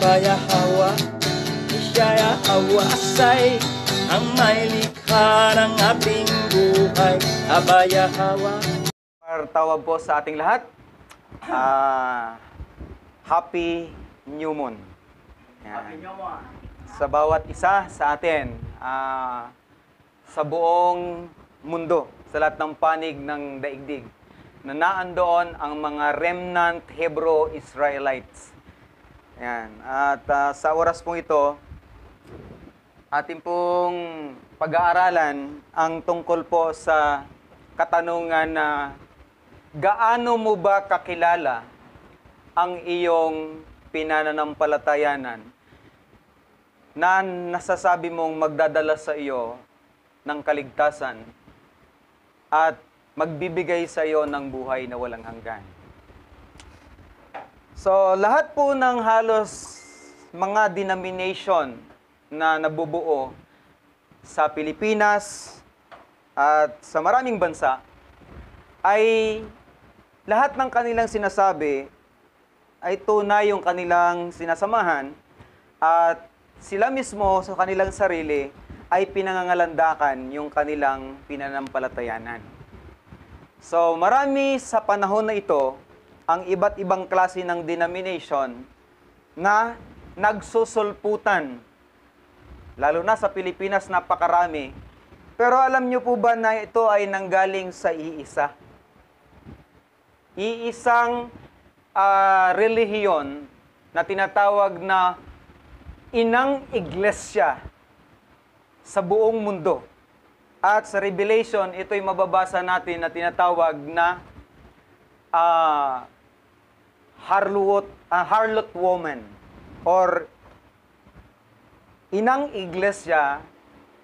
Abaya Hawa, Ishaya Hawasay, ang may likha ng ating buhay. Abaya Hawa. Tawag po sa ating lahat. Happy New Moon. Yan. Happy New Moon. Sa bawat isa sa atin, sa buong mundo, sa lahat ng panig ng daigdig, na naandoon ang mga remnant Hebrew-Israelites. Yan. At sa oras pong ito, ating pong pag-aaralan ang tungkol po sa katanungan na gaano mo ba kakilala ang iyong pinananampalatayanan na nasasabi mong magdadala sa iyo ng kaligtasan at magbibigay sa iyo ng buhay na walang hanggan. So, lahat po ng halos mga denomination na nabubuo sa Pilipinas at sa maraming bansa ay lahat ng kanilang sinasabi ay tunay yung kanilang sinasamahan at sila mismo sa kanilang sarili ay pinangangalandakan yung kanilang pinanampalatayanan. So, marami sa panahon na ito ang iba't ibang klase ng denomination na nagsusulputan. Lalo na sa Pilipinas, napakarami. Pero alam nyo po ba na ito ay nanggaling sa iisa? Iisang relihiyon na tinatawag na inang iglesia sa buong mundo. At sa Revelation, ito'y mababasa natin na tinatawag na harlot woman or inang iglesia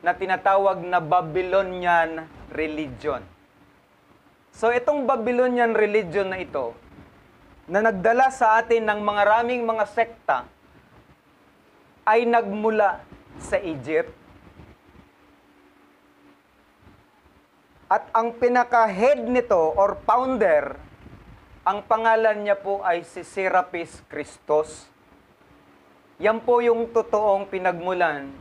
na tinatawag na Babylonian religion. So itong Babylonian religion na ito, na nagdala sa atin ng mga raming mga sekta, ay nagmula sa Egypt. At ang pinaka-head nito or founder, ang pangalan niya po ay si Serapis Christos. Yan po yung totoong pinagmulan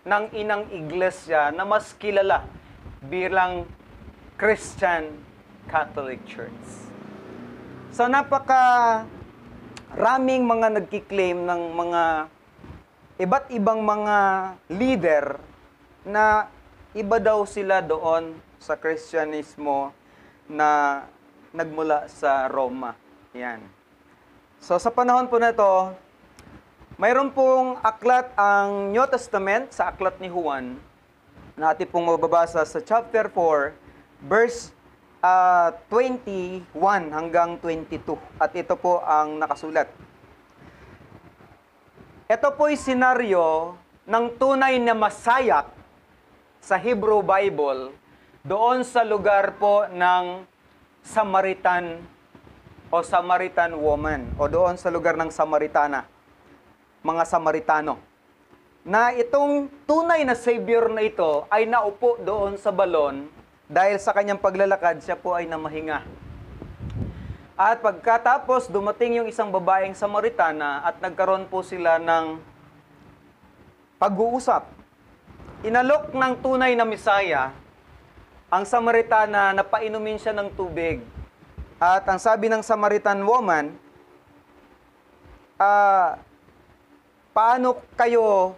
ng inang iglesia na mas kilala bilang Christian Catholic Church. So raming mga nagkiklaim ng mga iba't ibang mga leader na iba daw sila doon sa Kristyanismo na nagmula sa Roma. Yan. So sa panahon po na ito, mayroon pong aklat ang New Testament sa aklat ni Juan na atin pong mababasa sa chapter 4, verse 21 hanggang 22. At ito po ang nakasulat. Ito po'y senaryo ng tunay na Masayak sa Hebrew Bible doon sa lugar po ng Samaritan o Samaritan woman o doon sa lugar ng Samaritana, mga Samaritano. Na itong tunay na Savior na ito ay naupo doon sa balon dahil sa kanyang paglalakad, siya po ay namahinga. At pagkatapos, dumating yung isang babaeng Samaritana at nagkaroon po sila ng pag-uusap. Inalok ng tunay na Mesaya ang Samaritana na painumin siya ng tubig. At ang sabi ng Samaritan woman, paano kayo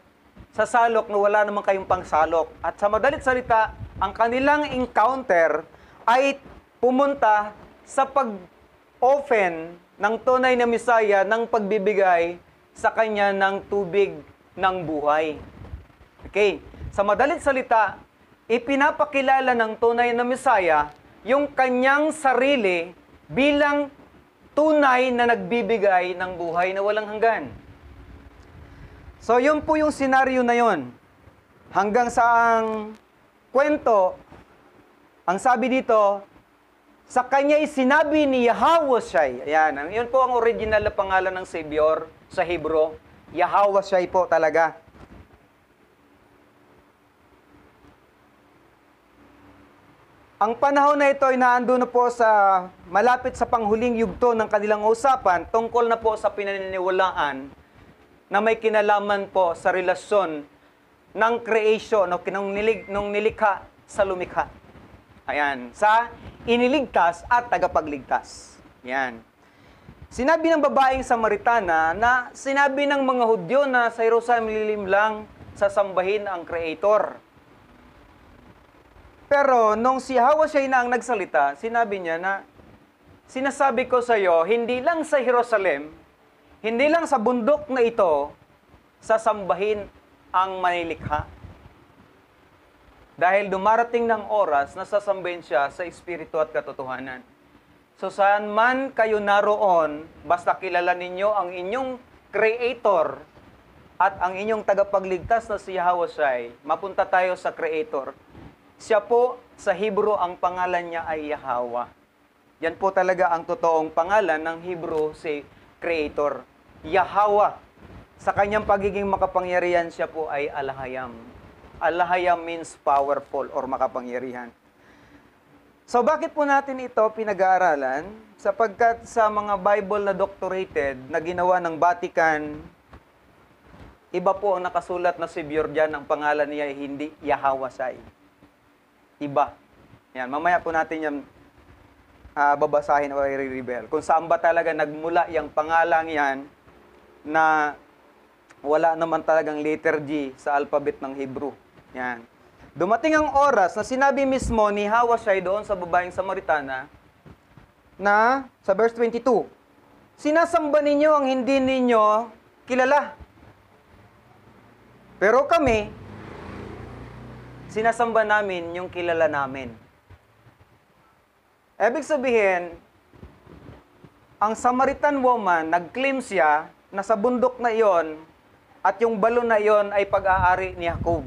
sasalok na wala naman kayong pangsalok? At sa madalit salita, ang kanilang encounter ay pumunta sa pag-open ng tunay na Mesaya ng pagbibigay sa kanya ng tubig ng buhay. Okay, sa madalit salita, ipinapakilala ng tunay na Mesaya yung kanyang sarili bilang tunay na nagbibigay ng buhay na walang hanggan. So, yun po yung senaryo na yun. Hanggang sa ang kwento, ang sabi dito, sa kanya'y sinabi ni Yahawashai. Ayan, yun po ang original na pangalan ng Savior sa Hebrew. Yahawashai po talaga. Ang panahon na ito ay naando na po sa malapit sa panghuling yugto ng kanilang usapan tungkol na po sa pinaniniwalaan na may kinalaman po sa relasyon ng creation o nung nilikha sa lumikha. Ayan, sa iniligtas at tagapagligtas. Yan. Sinabi ng babaeng Samaritana na sinabi ng mga Hudyo na sa Jerusalem lang sasambahin ang Creator. Pero nung si Hawashai na ang nagsalita, sinabi niya na, sinasabi ko sa iyo, hindi lang sa Jerusalem, hindi lang sa bundok na ito, sasambahin ang manilikha. Dahil dumarating ng oras na sasambahin siya sa espiritu at katotohanan. So saan man kayo naroon, basta kilala ninyo ang inyong Creator at ang inyong tagapagligtas na si Hawashai, mapunta tayo sa Creator. Siya po, sa Hebrew, ang pangalan niya ay Yahweh. Yan po talaga ang totoong pangalan ng Hebrew, si Creator. Yahweh. Sa kanyang pagiging makapangyarihan, siya po ay Al-Hayam. Al-Hayam means powerful or makapangyarihan. So bakit po natin ito pinag-aaralan? Sapagkat sa mga Bible na doctorated na ginawa ng Vatican, iba po ang nakasulat na Savior dyan, ang pangalan niya ay hindi Yahawashai. Iba. Yan, mamaya po natin yan babasahin o i-reveal. Kung saan ba talaga nagmula yung pangalang yan na wala naman talagang letter G sa alphabet ng Hebrew. Yan. Dumating ang oras na sinabi mismo ni Hawashai doon sa babaeng Samaritana na sa verse 22, sinasamba ninyo ang hindi ninyo kilala. Pero kami, sinasamba namin yung kilala namin. Ibig sabihin, ang Samaritan woman, nag-claim siya na sa bundok na iyon at yung balon na iyon ay pag-aari ni Jacob.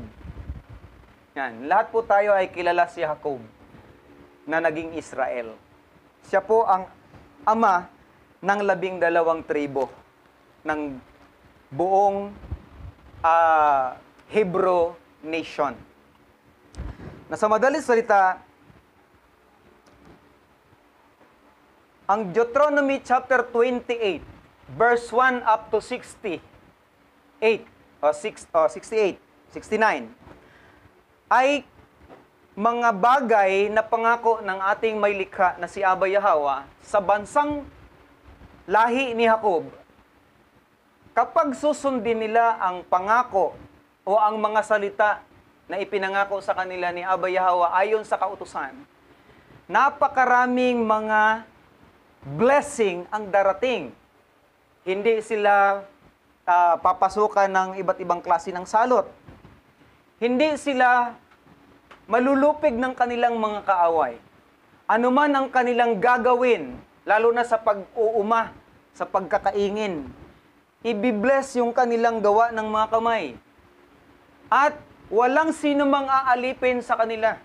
Yan. Lahat po tayo ay kilala si Jacob na naging Israel. Siya po ang ama ng 12 tribo ng buong Hebrew nation. Na sa madaling salita, ang Deuteronomy chapter 28, verse 1 up to 68, o 68, 69, ay mga bagay na pangako ng ating may likha na si Abba Yahweh sa bansang lahi ni Jacob. Kapag susundin nila ang pangako o ang mga salita na ipinangako sa kanila ni Abba Yahweh ayon sa kautusan, napakaraming mga blessing ang darating. Hindi sila papasukan ng iba't ibang klase ng salot. Hindi sila malulupig ng kanilang mga kaaway. Ano man ang kanilang gagawin, lalo na sa pag-uuma, sa pagkakaingin, ibibless yung kanilang gawa ng mga kamay. At walang sino mang aalipin sa kanila.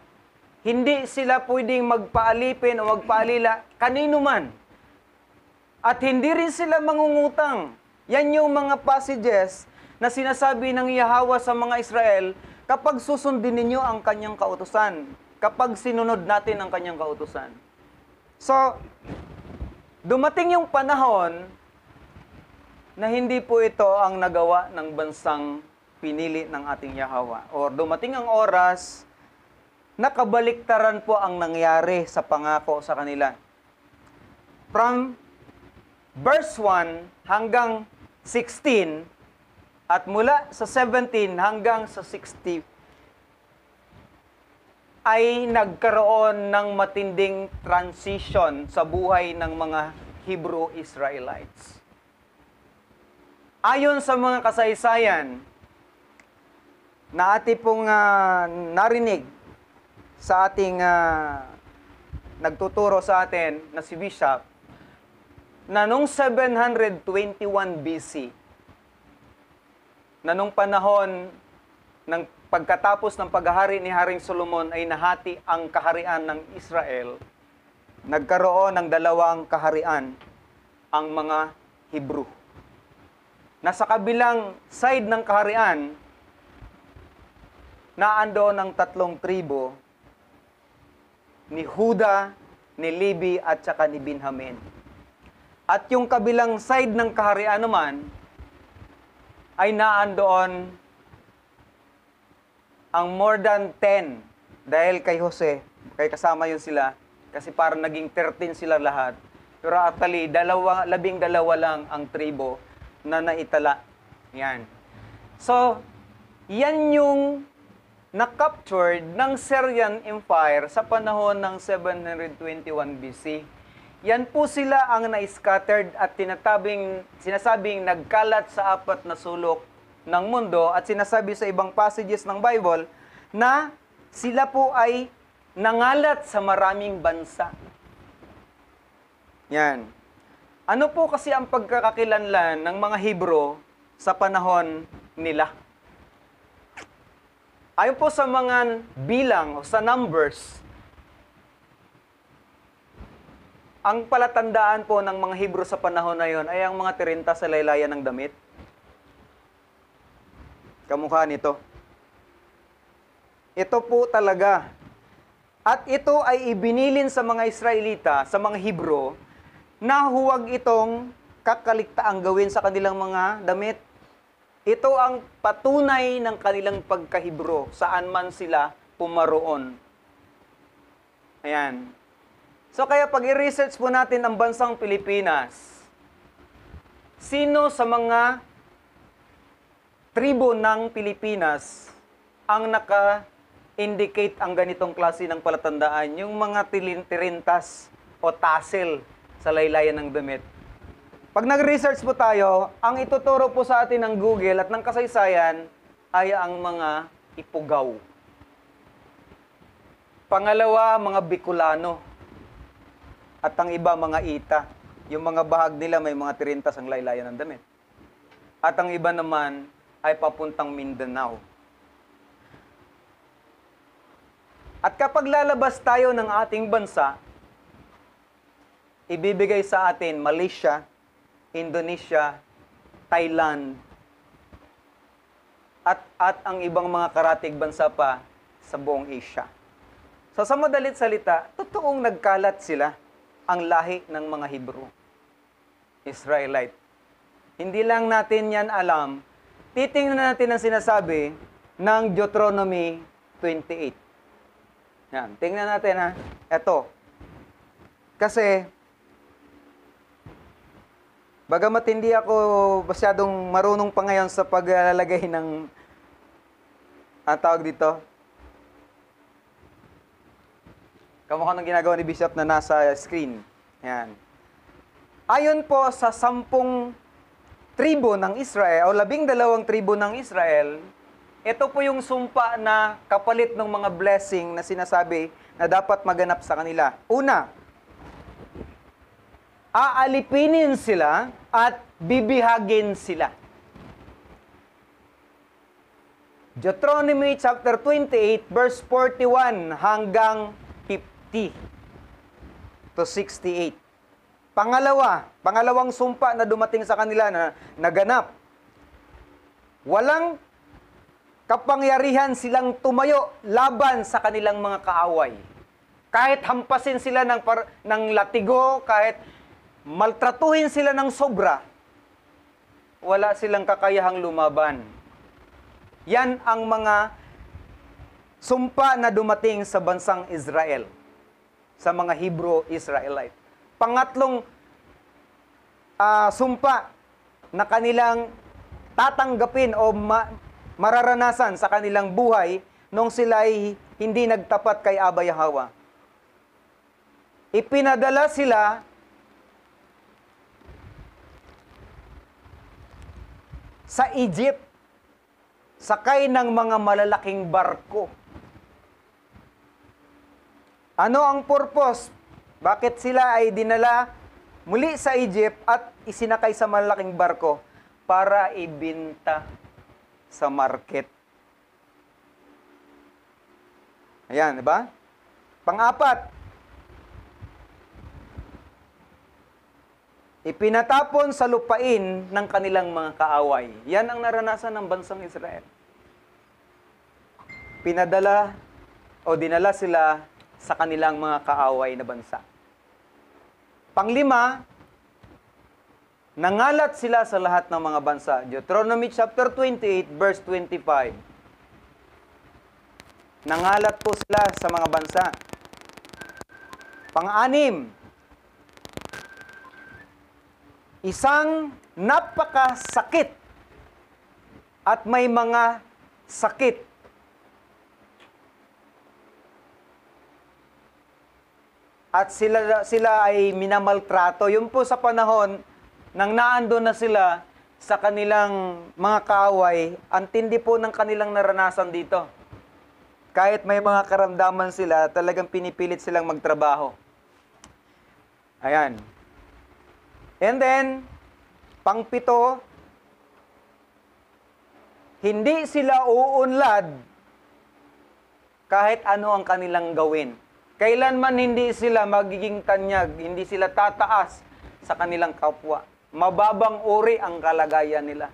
Hindi sila pwedeng magpaalipin o magpaalila kanino man. At hindi rin sila mangungutang. Yan yung mga passages na sinasabi ng Yahweh sa mga Israel, kapag susundin ninyo ang kanyang kautusan, kapag sinunod natin ang kanyang kautusan. So, dumating yung panahon na hindi po ito ang nagawa ng bansang pinili ng ating Yahweh. O dumating ang oras na kabaliktaran po ang nangyari sa pangako sa kanila. From verse 1 hanggang 16, at mula sa 17 hanggang sa 60, ay nagkaroon ng matinding transition sa buhay ng mga Hebrew Israelites. Ayon sa mga kasaysayan na ating pong narinig sa ating nagtuturo sa atin na si Bishop, na noong 721 BC, na nung panahon ng pagkatapos ng paghahari ni Haring Solomon ay nahati ang kaharian ng Israel, nagkaroon ng dalawang kaharian ang mga Hebrew. Nasa kabilang side ng kaharian, naandoon ang 3 tribo, ni Huda, ni Levi, at saka ni Benjamin. At yung kabilang side ng kaharian naman, ay naandoon ang more than 10 dahil kay Jose, kay kasama yun sila, kasi parang naging 13 sila lahat. Pero actually, 12 lang ang tribo na naitala. Yan. So, yan yung na-captured ng Syrian Empire sa panahon ng 721 BC. Yan po sila ang na-scattered at sinasabing nagkalat sa 4 na sulok ng mundo at sinasabi sa ibang passages ng Bible na sila po ay nangalat sa maraming bansa. Yan. Ano po kasi ang pagkakakilanlan ng mga Hebrew sa panahon nila? Ayon po sa mga bilang o sa numbers, ang palatandaan po ng mga Hebrew sa panahon na yon ay ang mga 30 sa laylayan ng damit. Kamukha nito. Ito po talaga. At ito ay ibinilin sa mga Israelita, sa mga Hebrew, na huwag itong kakaligtaang gawin sa kanilang mga damit. Ito ang patunay ng kanilang pagka-Hebrew, saan man sila pumaroon. Ayan. So kaya pag i-research po natin ang bansang Pilipinas, sino sa mga tribo ng Pilipinas ang naka-indicate ang ganitong klase ng palatandaan? Yung mga tirintas o tassel sa laylayan ng damit. Pag nag-research po tayo, ang ituturo po sa atin ng Google at ng kasaysayan ay ang mga Ipugaw. Pangalawa, mga Bicolano. At ang iba, mga Ita. Yung mga bahag nila may mga tirintas ang laylayan ng damit. At ang iba naman ay papuntang Mindanao. At kapag lalabas tayo ng ating bansa, ibibigay sa atin Malaysia, Indonesia, Thailand, at ang ibang mga karatig bansa pa sa buong Asia. So sa madalit salita, totoong nagkalat sila ang lahi ng mga Hebrew, Israelite. Hindi lang natin yan alam, titingnan natin ang sinasabi ng Deuteronomy 28. Yan, tingnan natin ha. Ito. Kasi, bagamat hindi ako masyadong marunong pa ngayon sa paglalagay ng tawag dito, kamukha ng ginagawa ni Bishop na nasa screen. Yan. Ayon po sa 10 tribo ng Israel, o 12 tribo ng Israel, ito po yung sumpa na kapalit ng mga blessing na sinasabi na dapat maganap sa kanila. Una, aalipinin sila at bibihagin sila. Deuteronomy chapter 28 verse 41 hanggang 50 to 68. Pangalawang sumpa na dumating sa kanila na naganap. Walang kapangyarihan silang tumayo laban sa kanilang mga kaaway. Kahit hampasin sila ng latigo, kahit maltratuhin sila ng sobra, wala silang kakayahang lumaban. Yan ang mga sumpa na dumating sa bansang Israel, sa mga Hebrew Israelite. Pangatlong sumpa na kanilang tatanggapin o mararanasan sa kanilang buhay nung sila ay hindi nagtapat kay Abba Yahweh. Ipinadala sila sa Egypt, sakay ng mga malalaking barko. Ano ang purpose? Bakit sila ay dinala muli sa Egypt at isinakay sa malalaking barko? Para ibenta sa market. Ayan, di ba? Pang-apat, ipinatapon sa lupain ng kanilang mga kaaway. Yan ang naranasan ng bansang Israel. Pinadala o dinala sila sa kanilang mga kaaway na bansa. Panglima, Nangalat sila sa lahat ng mga bansa. Deuteronomy chapter 28, verse 25. Nangalat po sila sa mga bansa. Pang-anim, isang napakasakit at may mga sakit. At sila ay minamaltrato. Yun po sa panahon nang naandun na sila sa kanilang mga kaaway, ang tindi po ng kanilang naranasan dito. Kahit may mga karamdaman sila, talagang pinipilit silang magtrabaho. Ayan. And then, pang-pito, hindi sila uunlad kahit ano ang kanilang gawin. Kailanman hindi sila magiging tanyag, hindi sila tataas sa kanilang kapwa. Mababang uri ang kalagayan nila.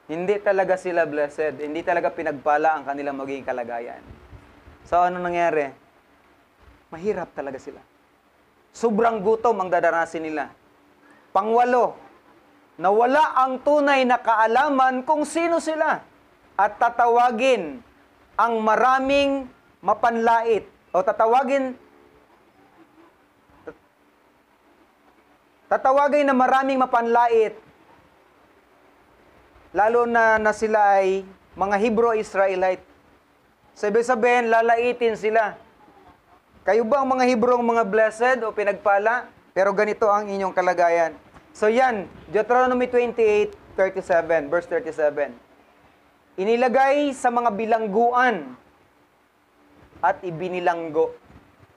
Hindi talaga sila blessed. Hindi talaga pinagpala ang kanilang magiging kalagayan. So, ano nangyari? Mahirap talaga sila. Sobrang gutom ang dadanasin nila. Pangwalo, nawala ang tunay na kaalaman kung sino sila at tatawagin ang maraming mapanlait o tatawagin na maraming mapanlait, lalo na sila ay mga Hebrew-Israelite. Sabi-sabihin, lalaitin sila. Kayo ba ang mga Hebrew ang mga blessed o pinagpala? Pero ganito ang inyong kalagayan. So yan, Deuteronomy 28:37, verse 37. Inilagay sa mga bilangguan at ibinilanggo.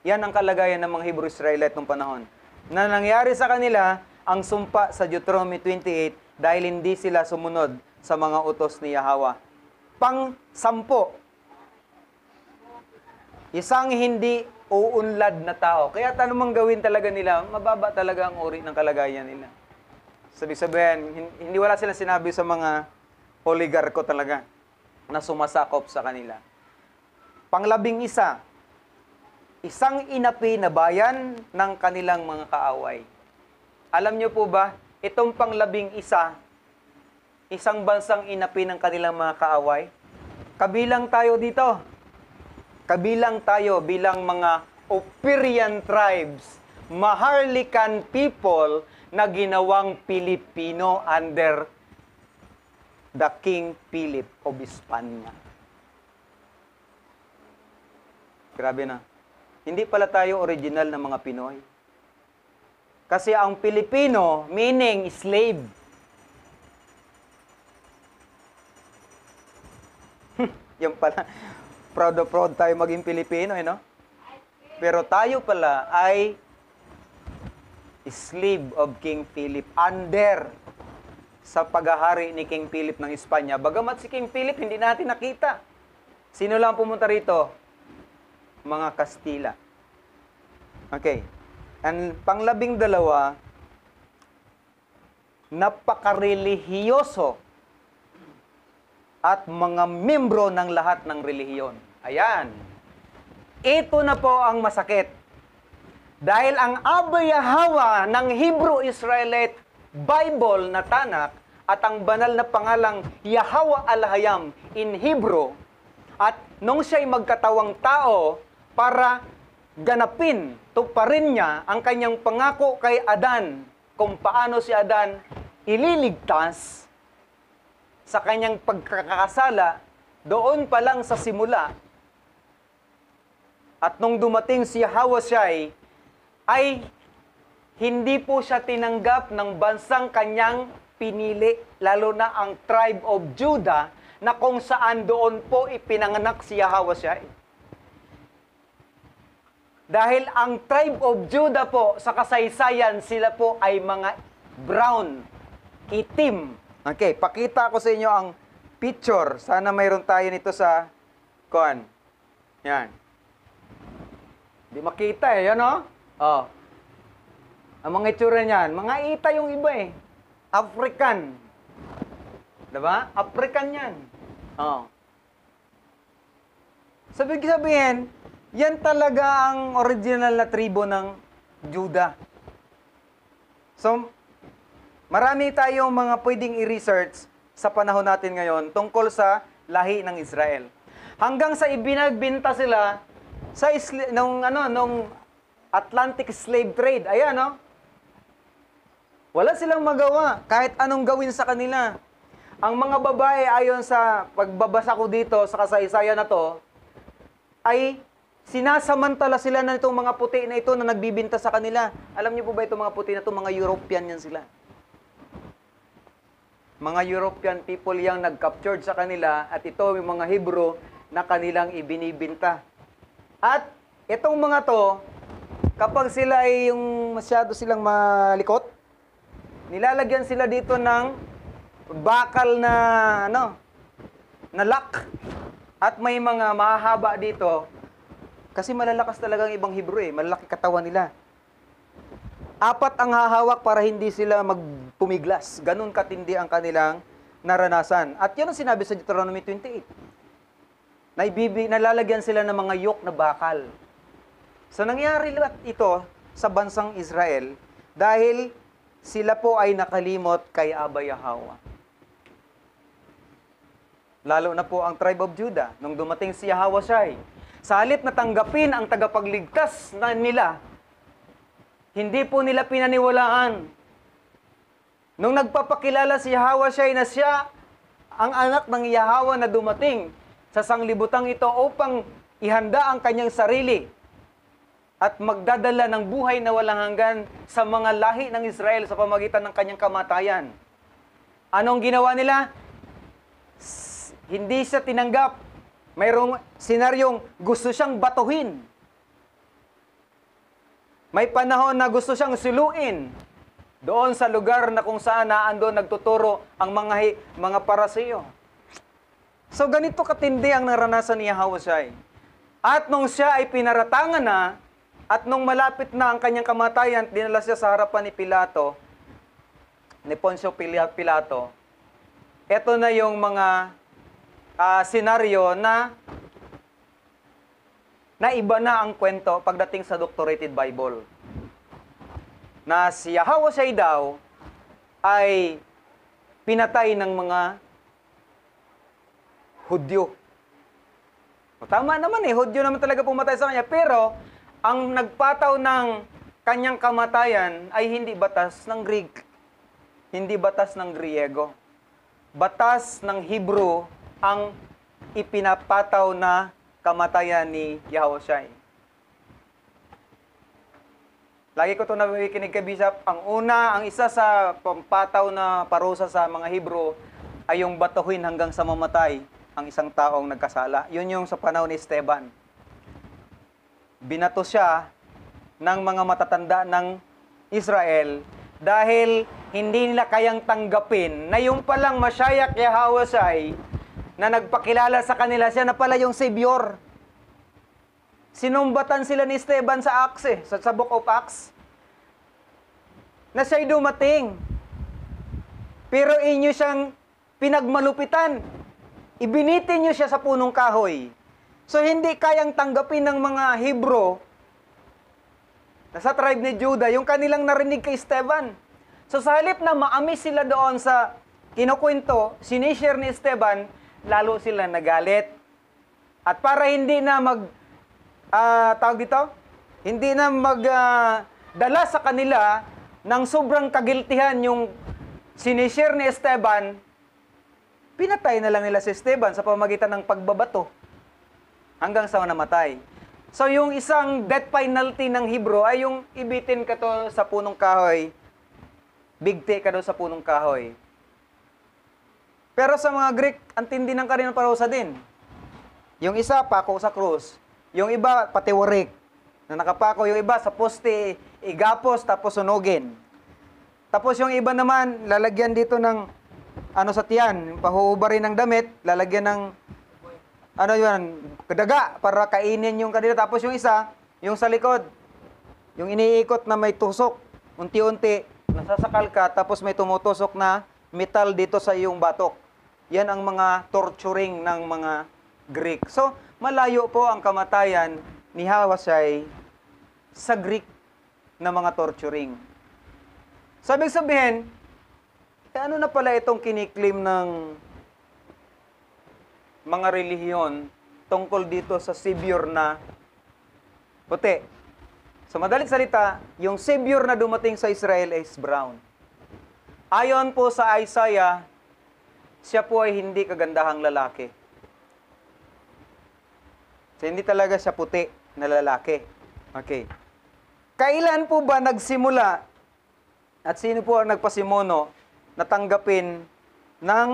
Yan ang kalagayan ng mga Hebrew-Israelite noong panahon. Na nangyari sa kanila ang sumpa sa Deuteronomy 28 dahil hindi sila sumunod sa mga utos ni Yahweh. Pang-sampo, isang hindi uunlad na tao. Kaya anumang gawin talaga nila, mababa talaga ang uri ng kalagayan nila. Sabi-sabihin, hindi wala silang sinabi sa mga oligarko talaga na sumasakop sa kanila. Pang-11, isang inapi na bayan ng kanilang mga kaaway. Alam niyo po ba, itong pang-11, isang bansang inapi ng kanilang mga kaaway, kabilang tayo dito. Kabilang tayo bilang mga Opirian tribes, Maharlikan people na ginawang Pilipino under the King Philip of Hispania. Grabe na. Hindi pala tayo original na mga Pinoy. Kasi ang Pilipino, meaning slave. Yung pala, proud tayo maging Pilipino, no? Pero tayo pala ay slave of King Philip under sa paghahari ni King Philip ng Espanya. Bagamat si King Philip hindi natin nakita. Sino lang pumunta rito? Mga Kastila. Okay. And pang-12, napakarelihiyoso at mga membro ng lahat ng relihiyon. Ayan. Ito na po ang masakit. Dahil ang Abba-Yahweh ng Hebrew-Israelite Bible na Tanakh at ang banal na pangalang Yahweh Al-Hayam in Hebrew, at nung siya'y magkatawang tao para ganapin, tuparin niya ang kanyang pangako kay Adan, kung paano si Adan ililigtas sa kanyang pagkakasala doon pa lang sa simula. At nung dumating si Yahweh ay hindi po siya tinanggap ng bansang kanyang pinili, lalo na ang tribe of Judah, na kung saan doon po ipinanganak si Yahweh. Dahil ang tribe of Judah po, sa kasaysayan, sila po ay mga brown, itim. Okay, pakita ko sa inyo ang picture. Sana mayroon tayo nito sa kon. Yan. Di makita yan, no? Oh. Ang mga itsura niyan, mga ita yung iba eh. African. Diba? African yan. Oh. Sabihin, yan talaga ang original na tribo ng Judah. So, Marami tayong mga pwedeng i-research sa panahon natin ngayon tungkol sa lahi ng Israel. Hanggang sa ibinagbinta sila sa nung Atlantic slave trade. Ayan, no? Wala silang magawa kahit anong gawin sa kanila. Ang mga babae, ayon sa pagbabasa ko dito sa kasaysayan na to, ay sinasamantala sila na itong mga puti na ito na nagbibinta sa kanila. Alam niyo po ba itong mga puti na ito? Mga European yan sila. Mga European people yang nag-captured sa kanila at ito yung mga Hebrew na kanilang ibinibinta. At itong mga to, kapag sila ay yung masyado silang malikot, nilalagyan sila dito ng bakal na na lock. At may mga mahahaba dito kasi malalakas talaga ang ibang Hebrew malalaki katawan nila. 4 ang hahawak para hindi sila magpumiglas. Ganun katindi ang kanilang naranasan. At yun ang sinabi sa Deuteronomy 28. Nalalagyan sila ng mga yoke na bakal. So nangyari lahat ito sa bansang Israel dahil sila po ay nakalimot kay Abba Yahweh. Lalo na po ang tribe of Judah nung dumating si Yahawashi. Sa halip na tanggapin ang tagapagligtas na nila, hindi po nila pinaniwalaan. Nung nagpapakilala si Yahawashi na siya ang anak ng Yahweh na dumating sa sanglibutang ito upang ihanda ang kanyang sarili at magdadala ng buhay na walang hanggan sa mga lahi ng Israel sa pamagitan ng kanyang kamatayan. Anong ginawa nila? Hindi siya tinanggap. Mayroong senaryong gusto siyang batuhin. May panahon na gusto siyang siluin doon sa lugar na kung saan naandun nagtuturo ang mga parasiyo. So ganito katindi ang naranasan ni Yahawashi. At nung siya ay pinaratangan na, at nung malapit na ang kanyang kamatayan, dinala siya sa harapan ni Pilato, ni Poncio Pilato. Ito na yung mga senaryo na iba na ang kwento pagdating sa Doctorated Bible. Na si Yahawashi daw ay pinatay ng mga Hudyo. Tama naman Hudyo naman talaga pumatay sa kanya. Pero ang nagpataw ng kanyang kamatayan ay hindi batas ng Greek. Hindi batas ng Griego. Batas ng Hebrew ang ipinapataw na kamatayan ni Yahawashi. Lagi ko ito nakikinig kay Bishop. Ang isa sa pampataw na parusa sa mga Hebrew ay yung batuhin hanggang sa mamatay ang isang taong nagkasala. Yun yung sa panahon ni Esteban. Binato siya ng mga matatanda ng Israel dahil hindi nila kayang tanggapin na yung palang Mashiach Yahawashi na nagpakilala sa kanila siya na pala yung Savior. Sinumbatan sila ni Esteban sa Acts sa Book of Acts na siya'y dumating. Pero inyo siyang pinagmalupitan. Ibinitin niyo siya sa punong kahoy. So hindi kayang tanggapin ng mga Hebrew na sa tribe ni Judah yung kanilang narinig kay Esteban. So sa halip na maamis sila doon sa kinukwento, sinishare ni Esteban, lalo sila nagalit. At para hindi na dala sa kanila ng sobrang kagiltihan yung sinishare ni Esteban, pinatay na lang nila si Esteban sa pamagitan ng pagbabato hanggang sa namatay. So yung isang death penalty ng Hebrew ay yung ibitin ka to sa punong kahoy, bigti ka doon sa punong kahoy. Pero sa mga Greek, ang tindi ng kanilang parusa din. Yung isa, pako sa krus. Yung iba, patiwarik na nakapako. Yung iba, sa poste, igapos, tapos sunugin. Tapos yung iba naman, lalagyan dito ng sa tiyan, pahuubarin ng damit, lalagyan ng daga para kainin yung kanila. Tapos yung isa, yung sa likod, yung iniikot na may tusok, unti-unti, nasasakal ka, tapos may tumutusok na metal dito sa iyong batok. Yan ang mga torturing ng mga Greek. So, malayo po ang kamatayan ni Yahawashi sa Greek na mga torturing. So, ibig sabihin, ano na pala itong kiniklaim ng mga relihiyon tungkol dito sa Savior na puti? Sa madalit salita, yung Savior na dumating sa Israel is brown. Ayon po sa Isaiah, siya po ay hindi kagandahang lalaki. So, hindi talaga siya puti na lalaki. Okay. Kailan po ba nagsimula at sino po ang nagpasimono na tanggapin ng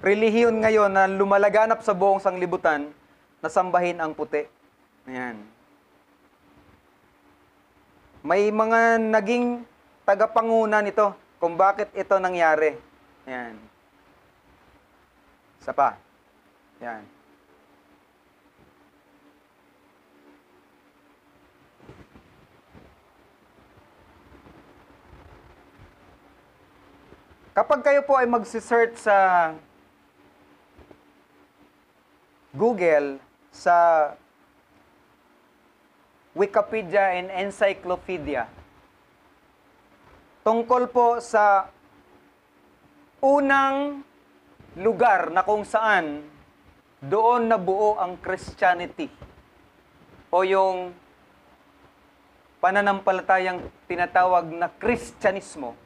relihiyon ngayon na lumalaganap sa buong sanglibutan na sambahin ang puti? Ayan. May mga naging tagapanguna nito kung bakit ito nangyari. Ayan. Isa pa. Ayan. Kapag kayo po ay magsisearch sa Google, sa Wikipedia and Encyclopedia, tungkol po sa unang lugar na kung saan doon nabuo ang Christianity o yung pananampalatayang tinatawag na Kristyanismo,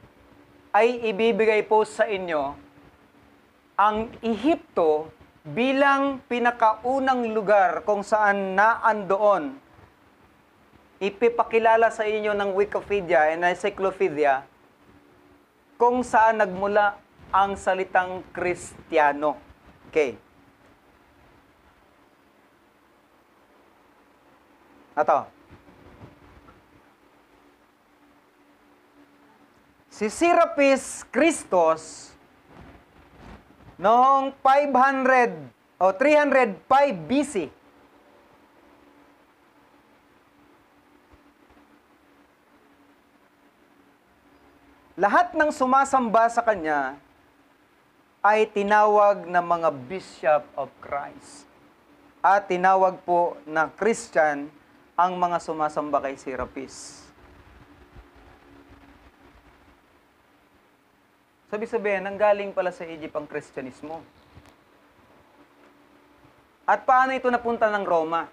ay ibibigay po sa inyo ang Ehipto bilang pinakaunang lugar kung saan naandoon. Ipipakilala sa inyo ng Wikipedia and Encyclopedia kung saan nagmula ang salitang Kristiyano. Okay. Ito. Si Serapis Christos noong 500 o 305 BC lahat ng sumasamba sa kanya ay tinawag na mga Bishop of Christ at tinawag po na Christian ang mga sumasamba kay Serapis. Sabi-sabihin, nanggaling pala sa Egypt ang Kristyanismo. At paano ito napunta ng Roma?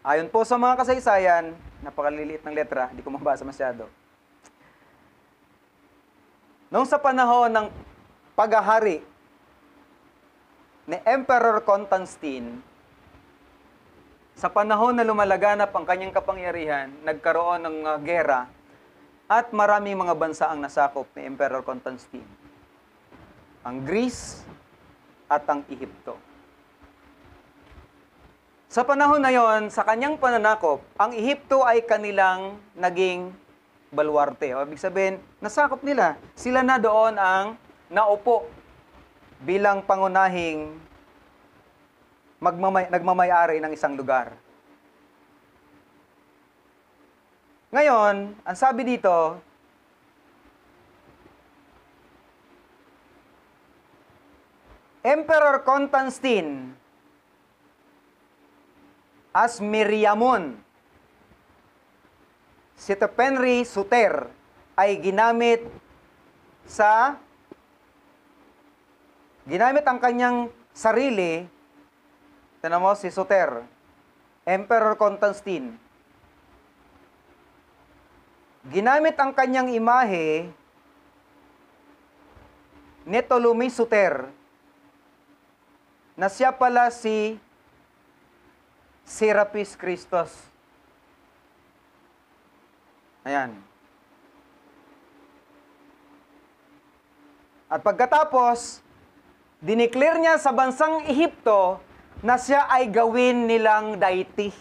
Ayon po sa mga kasaysayan, napakaliliit ng letra, hindi ko mabasa masyado. Noong sa panahon ng paghahari ni Emperor Constantine, sa panahon na lumalaganap ang kanyang kapangyarihan, nagkaroon ng gera at maraming mga bansa ang nasakop ni Emperor Constantine. Ang Greece at ang Ehipto. Sa panahon na yon, sa kanyang pananakop, ang Ehipto ay kanilang naging baluarte. O, ibig sabihin, nasakop nila. Sila na doon ang naupo bilang pangunahing nagmamayari ng isang lugar. Ngayon, ang sabi dito, Emperor Constantine as Miriamon si Tepenri Suter ay ginamit ang kanyang sarili. Tignan mo si Suter, Emperor Constantine. Ginamit ang kanyang imahe ni Ptolemy Suter na siya pala si Serapis Christos. Ayan. At pagkatapos, dineclare niya sa bansang Ehipto na siya ay gawin nilang deity.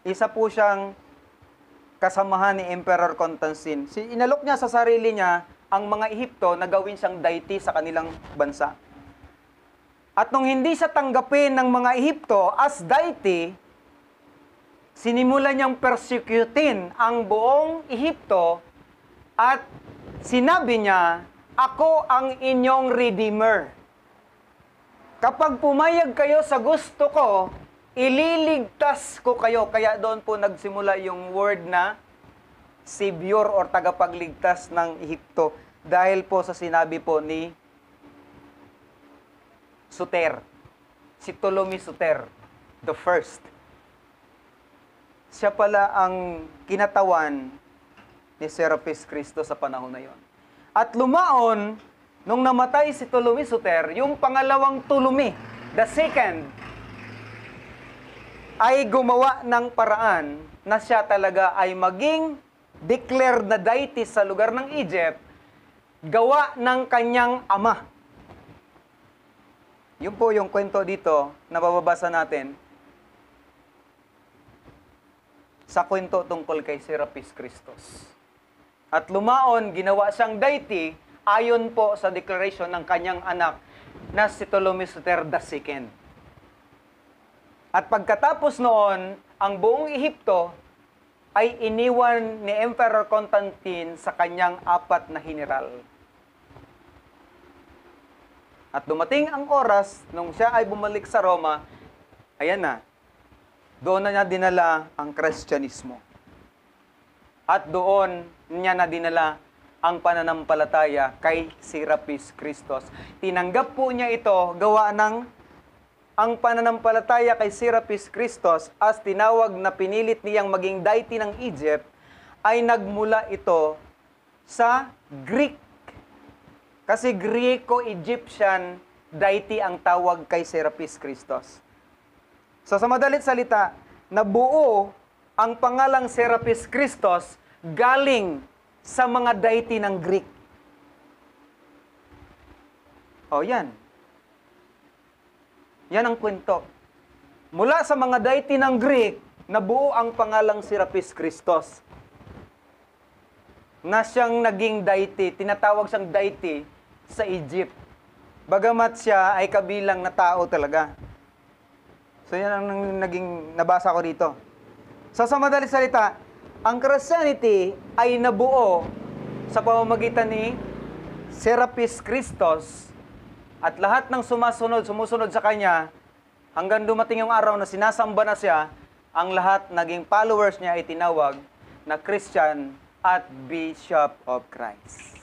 Isa po siyang kasamahan ni Emperor Constantine. Inalok niya sa sarili niya ang mga Ehipto na gawin siyang deity sa kanilang bansa. At nung hindi siya tanggapin ng mga Ehipto as deity, sinimulan niyang persecutin ang buong Ehipto at sinabi niya, "Ako ang inyong Redeemer. Kapag pumayag kayo sa gusto ko, ililigtas ko kayo." Kaya doon po nagsimula yung word na savior or tagapagligtas ng Ehipto dahil po sa sinabi po ni Soter, si Ptolemy Soter, the first. Siya pala ang kinatawan ni Serapis Cristo sa panahon na yon. At lumaon, nung namatay si Ptolemy Soter, yung pangalawang Ptolemy, the second, ay gumawa ng paraan na siya talaga ay maging declared na deity sa lugar ng Egypt, gawa ng kanyang ama. Yun po yung kwento dito na mababasa natin sa kwento tungkol kay Serapis Christos. At lumaon, ginawa siyang deity ayon po sa declaration ng kanyang anak na si Ptolemy Soter II. At pagkatapos noon, ang buong Ehipto ay iniwan ni Emperor Constantine sa kanyang 4 na general. At dumating ang oras, nung siya ay bumalik sa Roma, ayan na, doon na niya dinala ang Kristyanismo. At doon niya na dinala ang pananampalataya kay Serapis Christos. Tinanggap po niya ito, gawa ng ang pananampalataya kay Serapis Christos as tinawag na pinilit niyang maging deity ng Egypt, ay nagmula ito sa Greek. Kasi Greco-Egyptian deity ang tawag kay Serapis Christos. So sa madalit salita, nabuo ang pangalang Serapis Christos galing sa mga deity ng Greek. O yan. Yan ang kwento. Mula sa mga deity ng Greek, nabuo ang pangalang Serapis Christos. Na siyang naging deity, tinatawag siyang deity sa Egypt. Bagamat siya ay kabilang na tao talaga. So yan ang naging nabasa ko dito. So sa madaling salita, ang Christianity ay nabuo sa pamamagitan ni Serapis Christos at lahat ng sumusunod sa kanya hanggang dumating yung araw na sinasamba na siya, ang lahat naging followers niya ay tinawag na Christian at Bishop of Christ.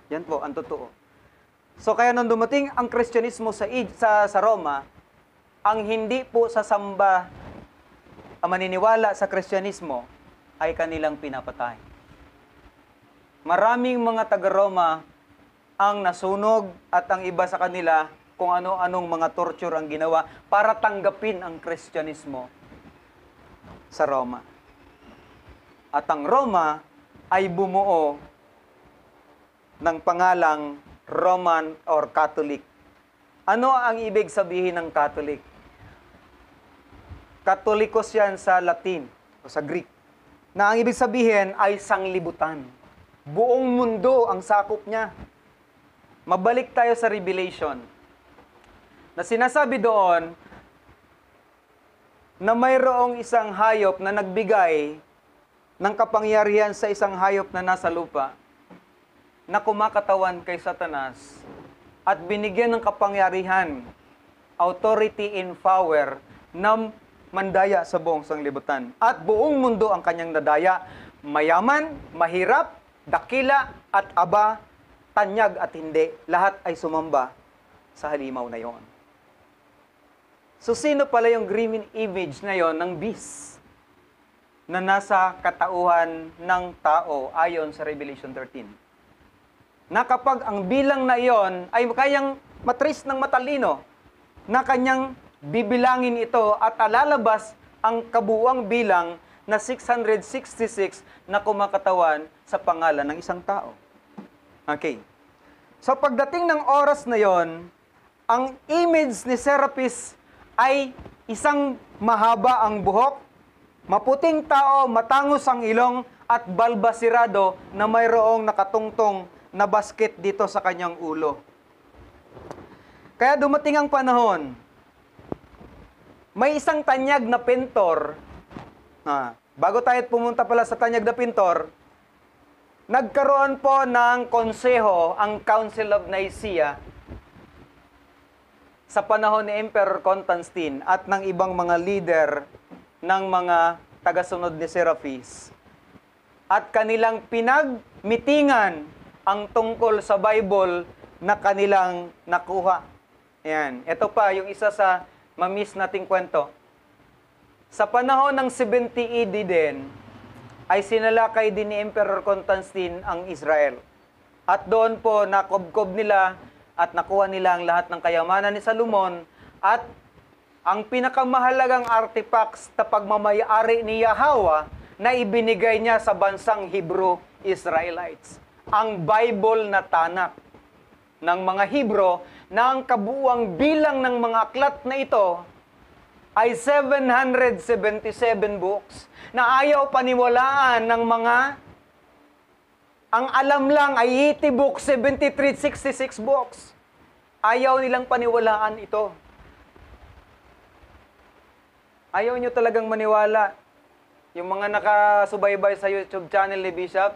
Yan po ang totoo. So kaya nung dumating ang Kristyanismo sa Roma, ang hindi po sasamba ang maniniwala sa Kristyanismo ay kanilang pinapatay. Maraming mga taga-Roma ang nasunog at ang iba sa kanila kung ano-anong mga torture ang ginawa para tanggapin ang Kristyanismo sa Roma. At ang Roma ay bumuo ng pangalang Roman or Catholic. Ano ang ibig sabihin ng Catholic? Katolikos yan sa Latin o sa Greek. Na ang ibig sabihin ay sanglibutan. Buong mundo ang sakop niya. Mabalik tayo sa Revelation. Na sinasabi doon na mayroong isang hayop na nagbigay ng kapangyarihan sa isang hayop na nasa lupa na kumakatawan kay Satanas at binigyan ng kapangyarihan, authority and power na mandaya sa buong sanglibutan. At buong mundo ang kanyang nadaya, mayaman, mahirap, dakila at aba, tanyag at hindi, lahat ay sumamba sa halimaw na yon. So sino pala yung graven image na yon ng beast na nasa katauhan ng tao ayon sa Revelation 13? Na kapag ang bilang na iyon ay kayang matris ng matalino, na kanyang bibilangin ito at alalabas ang kabuuang bilang na 666 na kumakatawan sa pangalan ng isang tao. Okay. So pagdating ng oras na yon, ang image ni Serapis ay isang mahaba ang buhok, maputing tao, matangos ang ilong, at balbasirado na mayroong nakatungtong na basket dito sa kanyang ulo. Kaya dumating ang panahon, may isang tanyag na pintor, bago tayo pumunta pala sa tanyag na pintor, nagkaroon po ng konseho ang Council of Nicaea sa panahon ni Emperor Constantine at ng ibang mga leader ng mga tagasunod ni Serapis. at kanilang pinagmitingan ang tungkol sa Bible na kanilang nakuha. Ayan. Ito pa, yung isa sa mamiss nating kwento. Sa panahon ng 70 AD din, ay sinalakay din ni Emperor Constantine ang Israel. At doon po, nakubkob nila at nakuha nila ang lahat ng kayamanan ni Salomon at ang pinakamahalagang artifacts na pagmamayari ni Yahweh na ibinigay niya sa bansang Hebrew Israelites. Ang Bible na tanak ng mga Hebrew na ang kabuuang bilang ng mga aklat na ito ay 777 books na ayaw paniwalaan ng mga ang alam lang ay 80 books, 73, 66 books. Ayaw nilang paniwalaan ito. Ayaw nyo talagang maniwala. Yung mga nakasubaybay sa YouTube channel ni Bishop,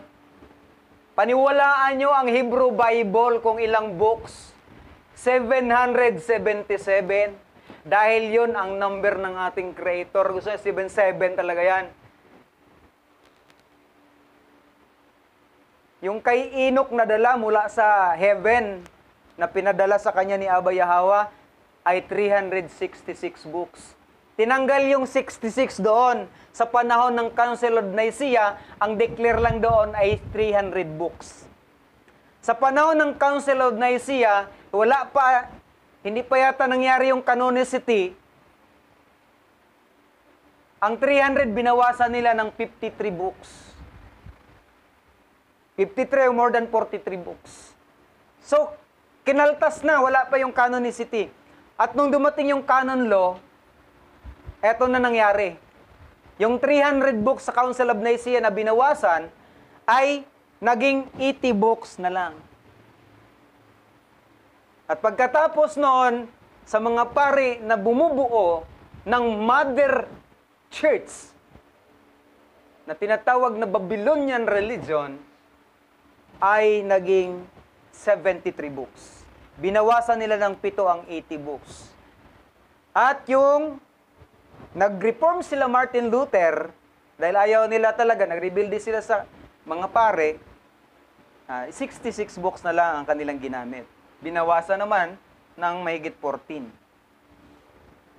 paniwalaan nyo ang Hebrew Bible kung ilang books. 777. Dahil yun ang number ng ating Creator. Gusto niya 77 talaga yan. Yung kay Enoch na dala mula sa heaven, na pinadala sa kanya ni Abba Yahweh, ay 366 books. Tinanggal yung 66 doon. Sa panahon ng Council of Nicaea, ang declare lang doon ay 300 books. Sa panahon ng Council of Nicaea, hindi pa yata nangyari yung canonicity. Ang 300 binawasan nila ng 53 books. 53 or more than 43 books. So, kinaltas na, wala pa yung canonicity. At nung dumating yung canon law, eto na nangyari. Yung 300 books sa Council of Nicaea na binawasan ay naging 80 books na lang. At pagkatapos noon, sa mga pari na bumubuo ng Mother Church na tinatawag na Babylonian religion, ay naging 73 books. Binawasan nila ng 7 ang 80 books. At yung nag-reform sila Martin Luther, dahil ayaw nila talaga, nag-rebuild sila sa mga pare, 66 books na lang ang kanilang ginamit. Binawasan naman ng mahigit 14.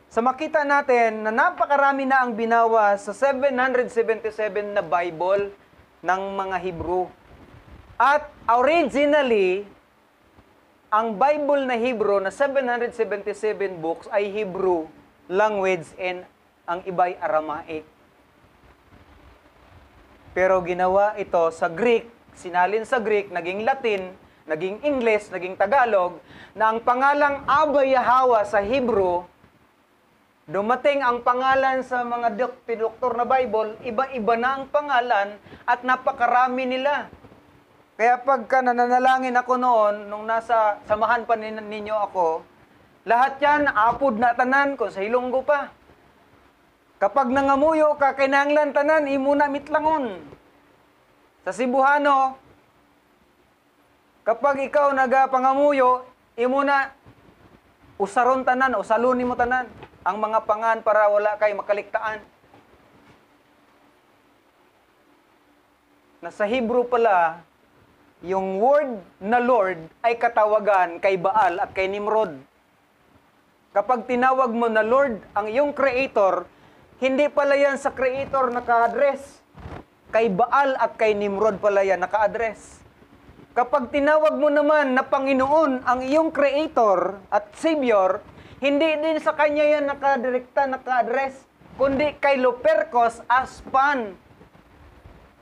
So makita natin na napakarami na ang binawas sa 777 na Bible ng mga Hebrew. At originally, ang Bible na Hebrew na 777 books ay Hebrew language and ang iba'y Aramaic. Pero ginawa ito sa Greek, sinalin sa Greek, naging Latin, naging English, naging Tagalog, na ang pangalang Abba Yahweh sa Hebrew, dumating ang pangalan sa mga doktor na Bible, iba-iba na ang pangalan at napakarami nila. Kaya pagka nananalangin ako noon, nung nasa samahan pa ninyo ako, lahat yan, apod na tanan ko, sa Ilonggo pa. Kapag nangamuyo ka, kinanglan tanan, imuna mitlangon. Sa Cebuano, kapag ikaw nagapangamuyo, imuna usaron tanan, usalunin mo tanan, ang mga pangan para wala kay makaligtaan. Nasa Hebrew pala, yung word na Lord ay katawagan kay Baal at kay Nimrod. Kapag tinawag mo na Lord ang iyong Creator, hindi pala yan sa Creator naka-address. Kay Baal at kay Nimrod pala yan naka-address. Kapag tinawag mo naman na Panginoon ang iyong Creator at Savior, hindi din sa Kanya yan nakadirekta, naka-address, kundi kay Lupercus as Pan.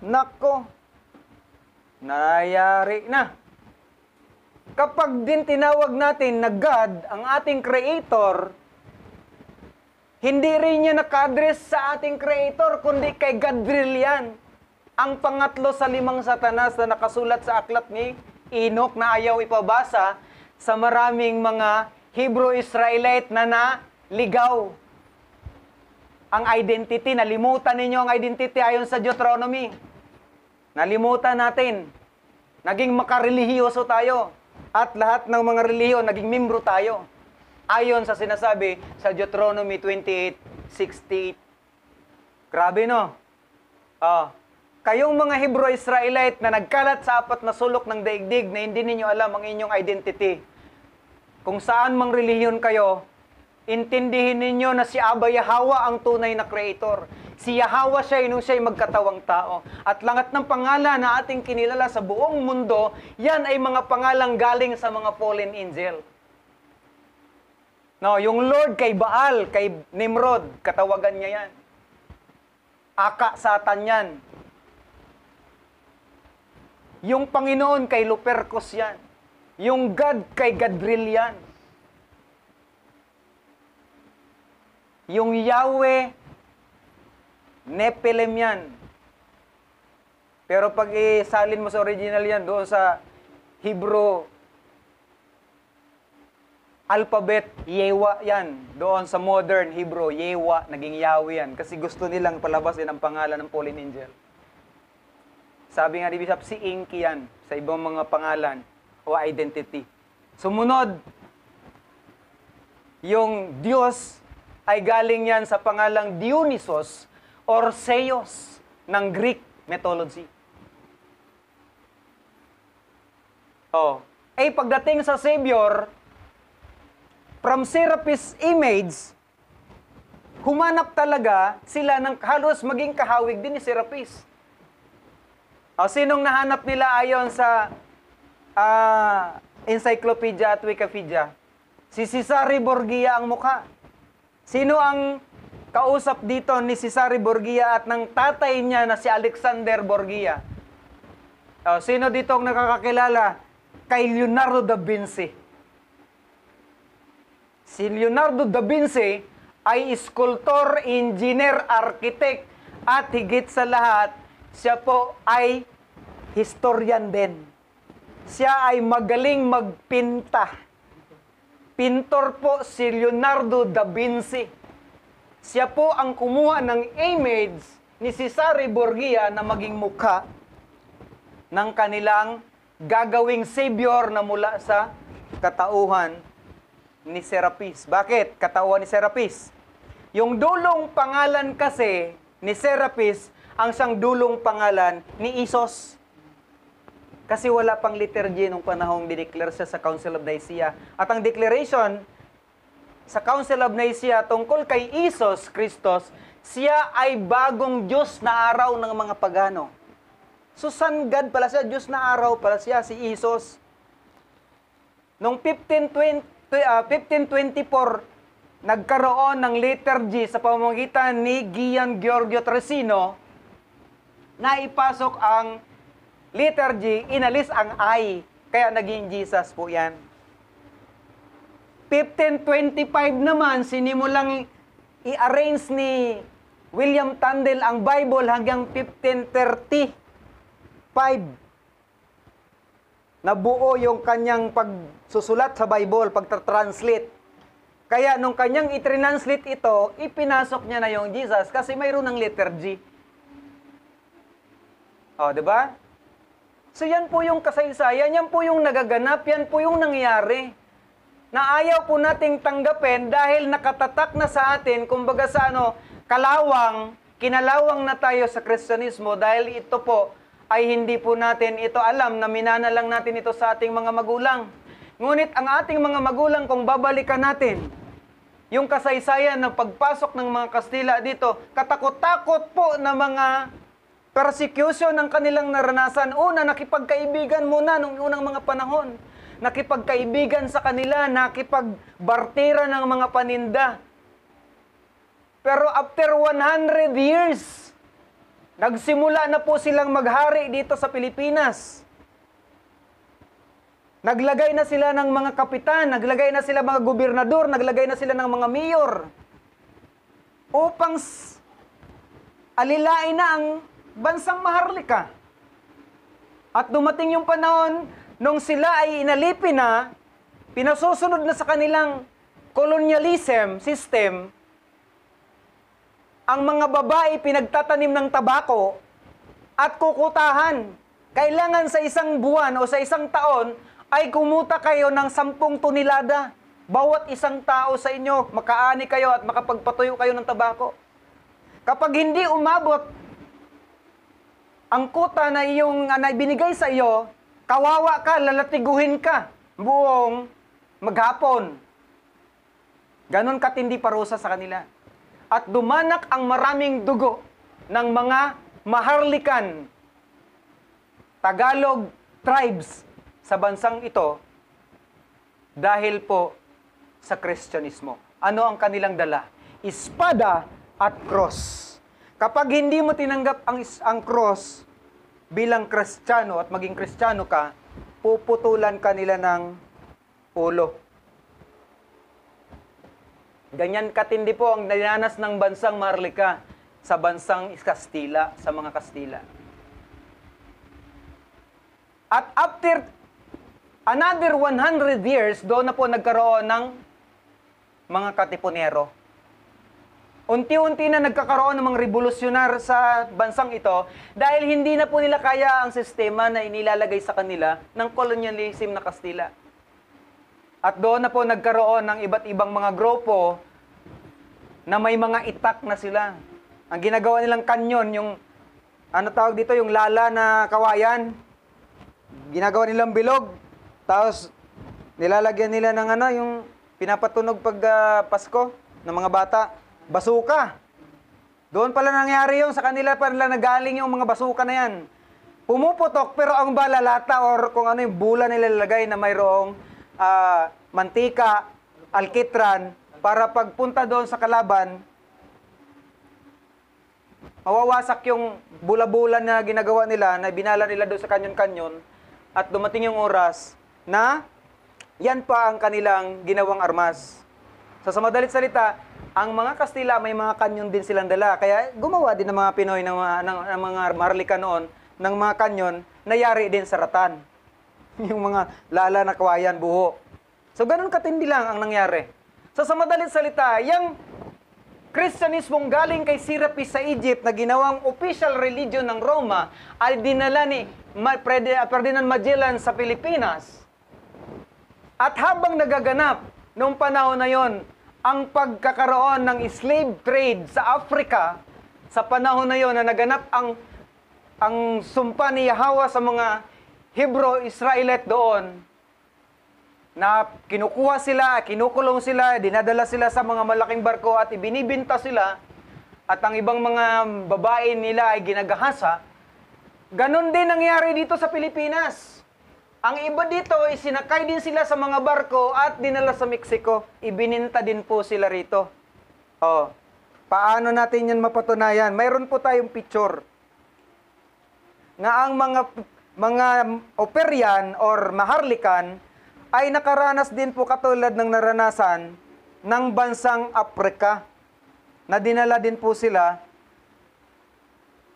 Nako, nangyari na. Kapag din tinawag natin na God, ang ating Creator, hindi rin niya naka-address sa ating Creator, kundi kay Gadriel yan. Ang pangatlo sa 5 satanas na nakasulat sa aklat ni Enoch na ayaw ipabasa sa maraming mga Hebrew Israelite na naligaw. Ang identity, nalimutan ninyo ang identity ayon sa Deuteronomy. Nalimutan natin. Naging makarelihiyoso tayo. At lahat ng mga relihiyon, naging membro tayo. Ayon sa sinasabi sa Deuteronomy 28:68. Grabe no? kayong mga Hebrew-Israelite na nagkalat sa 4 na sulok ng daigdig na hindi ninyo alam ang inyong identity. Kung saan mang relihiyon kayo, intindihin ninyo na si Abba Yahweh ang tunay na creator. Si Yahweh siya nung siya'y magkatawang tao. At lahat ng pangalan na ating kinilala sa buong mundo, yan ay mga pangalang galing sa mga fallen angel. No, yung Lord kay Baal, kay Nimrod, katawagan niya yan. Aka, Satan yan. Yung Panginoon kay Lupercus yan. Yung God kay Gadriel yan. Yung Yahweh, Nephilim yan. Pero pag isalin mo sa original yan, doon sa Hebrew alphabet, Yewa yan. Doon sa modern Hebrew, Yewa, naging Yahweh yan. Kasi gusto nilang palabasin ang pangalan ng fallen angel. Sabi nga ni Bishop, si Inky yan sa ibang mga pangalan o identity. Sumunod, yung Diyos ay galing yan sa pangalang Dionysos or Zeus ng Greek mythology. Pagdating sa Savior, from Serapis image, humanap talaga sila ng halos maging kahawig din ni Serapis. Sinong nahanap nila ayon sa Encyclopedia at Wikipedia? Si Cesare Borgia ang mukha. Sino ang kausap dito ni Cesare Borgia at ng tatay niya na si Alexander Borgia? Sino dito ang nakakakilala? Kay Leonardo da Vinci. Si Leonardo da Vinci ay sculptor, engineer, architect, at higit sa lahat, siya po ay historian din. Siya ay magaling magpinta. Pintor po si Leonardo da Vinci. Siya po ang kumuha ng image ni Cesare Borgia na maging mukha ng kanilang gagawing savior na mula sa katauhan ni Serapis. Bakit? Katauhan ni Serapis. Yung dulong pangalan kasi ni Serapis, ang siyang dulong pangalan ni Isos. Kasi wala pang liturgy nung panahong dineclare siya sa Council of Nicaea. At ang declaration sa Council of Nicaea tungkol kay Isos Christos, siya ay bagong Diyos na araw ng mga pagano. So, sun God pala siya, Diyos na araw pala siya, si Isos. Noong 1524, nagkaroon ng liturgy sa pamamagitan ni Gian Giorgio Tresino na ipasok ang liturgy, inalis ang I, kaya naging Jesus po yan. 1525 naman, sinimulang i-arrange ni William Tyndale ang Bible hanggang 1535. Nabuo yung kanyang pagsusulat sa Bible, pagtranslate. Kaya nung kanyang i-translate ito, ipinasok niya na yung Jesus kasi mayroon ng liturgy. Di ba? So yan po yung kasaysayan, yan po yung nagaganap, yan po yung nangyayari. Na ayaw po nating tanggapin dahil nakatatak na sa atin, kumbaga sa kinalawang na tayo sa Kristyanismo dahil ito po ay hindi po natin ito alam na minana lang natin ito sa ating mga magulang. Ngunit ang ating mga magulang, kung babalikan natin, yung kasaysayan ng pagpasok ng mga Kastila dito, katakot-takot po na mga persecution ng kanilang naranasan. Una, nakipagkaibigan muna nung unang mga panahon. Nakipagkaibigan sa kanila, nakipagbartira ng mga paninda. Pero after 100 years, nagsimula na po silang maghari dito sa Pilipinas. Naglagay na sila ng mga kapitan, naglagay na sila mga gobernador, naglagay na sila ng mga mayor. Upang alilain na ang bansang Maharlika. At dumating yung panahon, nung sila ay inalipin na, pinasusunod na sa kanilang colonialism system, ang mga babae pinagtatanim ng tabako at kukutahan. Kailangan sa isang buwan o sa isang taon ay kumuta kayo ng 10 tonelada. Bawat isang tao sa inyo, makaani kayo at makapagpatuyo kayo ng tabako. Kapag hindi umabot ang kuta na na binigay sa iyo, kawawa ka, lalatiguhin ka buong maghapon. Ganon katindi parusa sa kanila. At dumanak ang maraming dugo ng mga Maharlikan, Tagalog tribes sa bansang ito dahil po sa Kristyanismo. Ano ang kanilang dala? Espada at cross. Kapag hindi mo tinanggap ang cross bilang Kristiyano at maging Kristiyano ka, puputulan ka nila ng ulo. Ganyan katindi po ang dinanas ng bansang Maharlika sa bansang Kastila, sa mga Kastila. At after another 100 years, doon na po nagkaroon ng mga katipunero. Unti-unti na nagkakaroon ng mga revolusyonar sa bansang ito dahil hindi na po nila kaya ang sistema na inilalagay sa kanila ng kolonyalism na Kastila. At doon na po nagkaroon ng iba't ibang mga grupo na may mga itak na sila. Ang ginagawa nilang kanyon, yung ano tawag dito, yung lala na kawayan, ginagawa nilang bilog. Tapos nilalagyan nila ng yung pinapatunog pag Pasko ng mga bata, basuka. Doon pala nangyari yung sa kanila pala nagaling yung mga basuka na yan. Pumuputok pero ang balalata or kung ano yung bula nilalagay na mayroong mantika, alkitran, para pagpunta doon sa kalaban, mawawasak yung bula-bula na ginagawa nila, na binala nila doon sa kanyon-kanyon, at dumating yung oras na yan pa ang kanilang ginawang armas. So, sa madalit salita, ang mga Kastila may mga kanyon din silang dala. Kaya gumawa din ng mga Pinoy, ng mga Maharlika noon, ng mga kanyon, na yari din sa ratan. Yung mga lala na kawayan, buho. So, ganun katindi lang ang nangyari. So, sa madalit salita, yung Kristyanismong galing kay Serapis sa Egypt na ginawang official religion ng Roma ay dinala ni Ferdinand Magellan sa Pilipinas. At habang nagaganap noong panahon na yon ang pagkakaroon ng slave trade sa Africa, sa panahon na yon na naganap ang sumpa ni Yahweh sa mga Hebrew-Israelite doon, na kinukuha sila, kinukulong sila, dinadala sila sa mga malaking barko at ibinibinta sila, at ang ibang mga babae nila ay ginagahasa. Ganon din nangyari dito sa Pilipinas. Ang iba dito ay sinakay din sila sa mga barko at dinala sa Mexico. Ibininta din po sila rito. Oh, paano natin yan mapatunayan? Mayroon po tayong picture na ang mga Operian or Maharlikan ay nakaranas din po katulad ng naranasan ng bansang Afrika, na dinala din po sila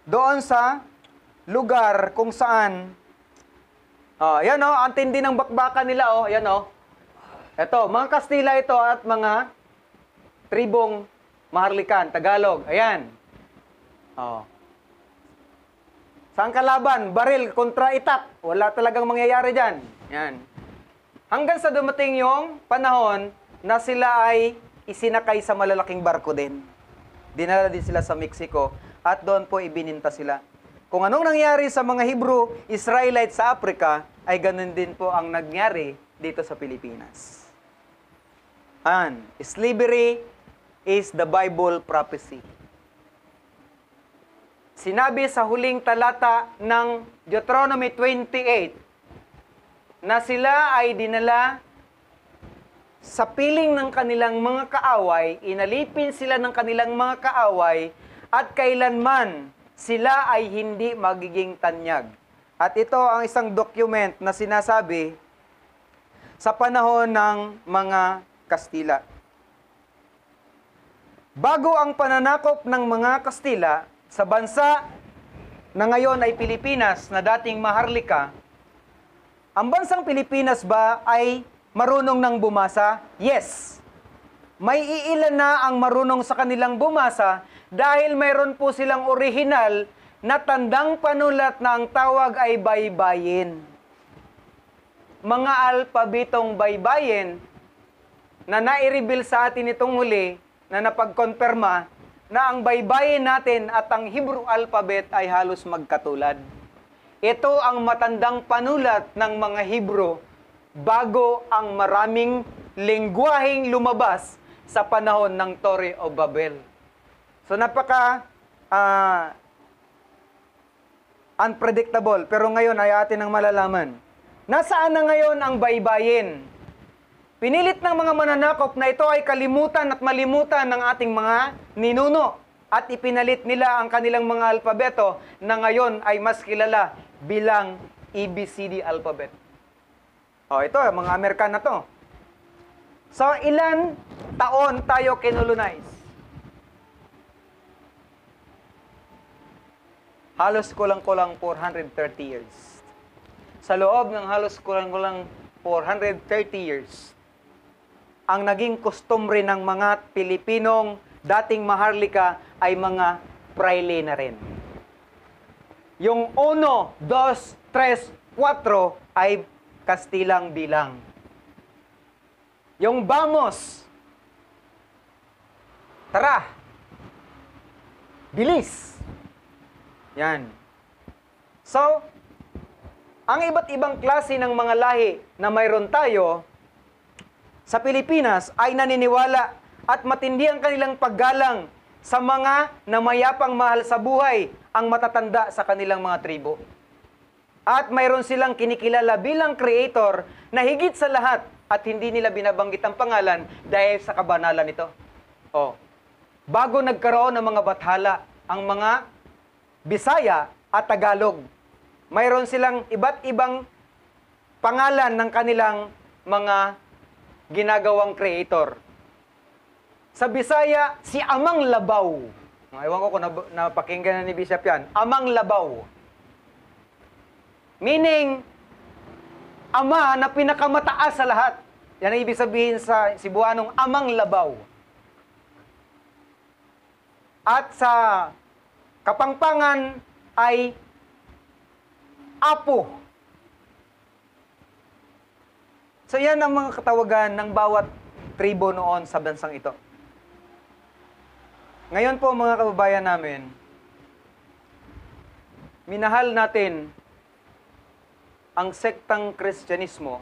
doon sa lugar kung saan, yan ang tindi ng bakbakan nila, yan Ito, mga Kastila ito at mga tribong Maharlikan, Tagalog, ayan. Saan kalaban? Baril kontra itak. Wala talagang mangyayari dyan. Yan. Hanggang sa dumating yung panahon na sila ay isinakay sa malalaking barko din. Dinala din sila sa Mexico at doon po ibininta sila. Kung anong nangyari sa mga Hebrew, Israelite sa Africa, ay ganun din po ang nangyari dito sa Pilipinas. And slavery is the Bible prophecy. Sinabi sa huling talata ng Deuteronomy 28, na sila ay dinala sa piling ng kanilang mga kaaway, inalipin sila ng kanilang mga kaaway, at kailanman sila ay hindi magiging tanyag. At ito ang isang document na sinasabi sa panahon ng mga Kastila. Bago ang pananakop ng mga Kastila sa bansa na ngayon ay Pilipinas, na dating Maharlika, ang bansang Pilipinas ba ay marunong ng bumasa? Yes. May iilan na ang marunong sa kanilang bumasa dahil mayroon po silang orihinal na tandang panulat na ang tawag ay baybayin. Mga alpabetong baybayin na nai-reveal sa atin itong huli, na napagkonperma na ang baybayin natin at ang Hebrew alphabet ay halos magkatulad. Ito ang matandang panulat ng mga Hebrew bago ang maraming lengguwaheng lumabas sa panahon ng Torre of Babel. So unpredictable, pero ngayon ay atin ang malalaman. Nasaan na ngayon ang baybayin? Pinilit ng mga mananakop na ito ay kalimutan at malimutan ng ating mga ninuno at ipinalit nila ang kanilang mga alpabeto na ngayon ay mas kilala bilang ABCD alphabet. Ito, mga Amerikan na to. So, ilan taon tayo kinolonize? Halos kulang-kulang 430 years. Sa loob ng halos kulang-kulang 430 years, ang naging kustumbre ng mga Pilipinong dating maharlika ay mga praile na rin. Yung 1, 2, 3, 4 ay Kastilang bilang. Yung vamos, tara, bilis. Yan. So, ang iba't ibang klase ng mga lahi na mayroon tayo sa Pilipinas ay naniniwala at matindi ang kanilang paggalang sa mga namayapang mahal sa buhay ang matatanda sa kanilang mga tribo. At mayroon silang kinikilala bilang creator na higit sa lahat at hindi nila binabanggit ang pangalan dahil sa kabanalan nito. Bago nagkaroon ng mga bathala ang mga Bisaya at Tagalog, mayroon silang iba't ibang pangalan ng kanilang mga ginagawang creator. Sa Bisaya, si Amang Labaw. Ewan ko kung napakinggan na ni Bishop yan. Amang Labaw. Meaning, ama na pinakamataas sa lahat. Yan ang ibig sabihin sa Cebuanong Amang Labaw. At sa Kapampangan ay Apo. So yan ang mga katawagan ng bawat tribo noon sa bansang ito. Ngayon po mga kababayan namin, minahal natin ang sektang Kristyanismo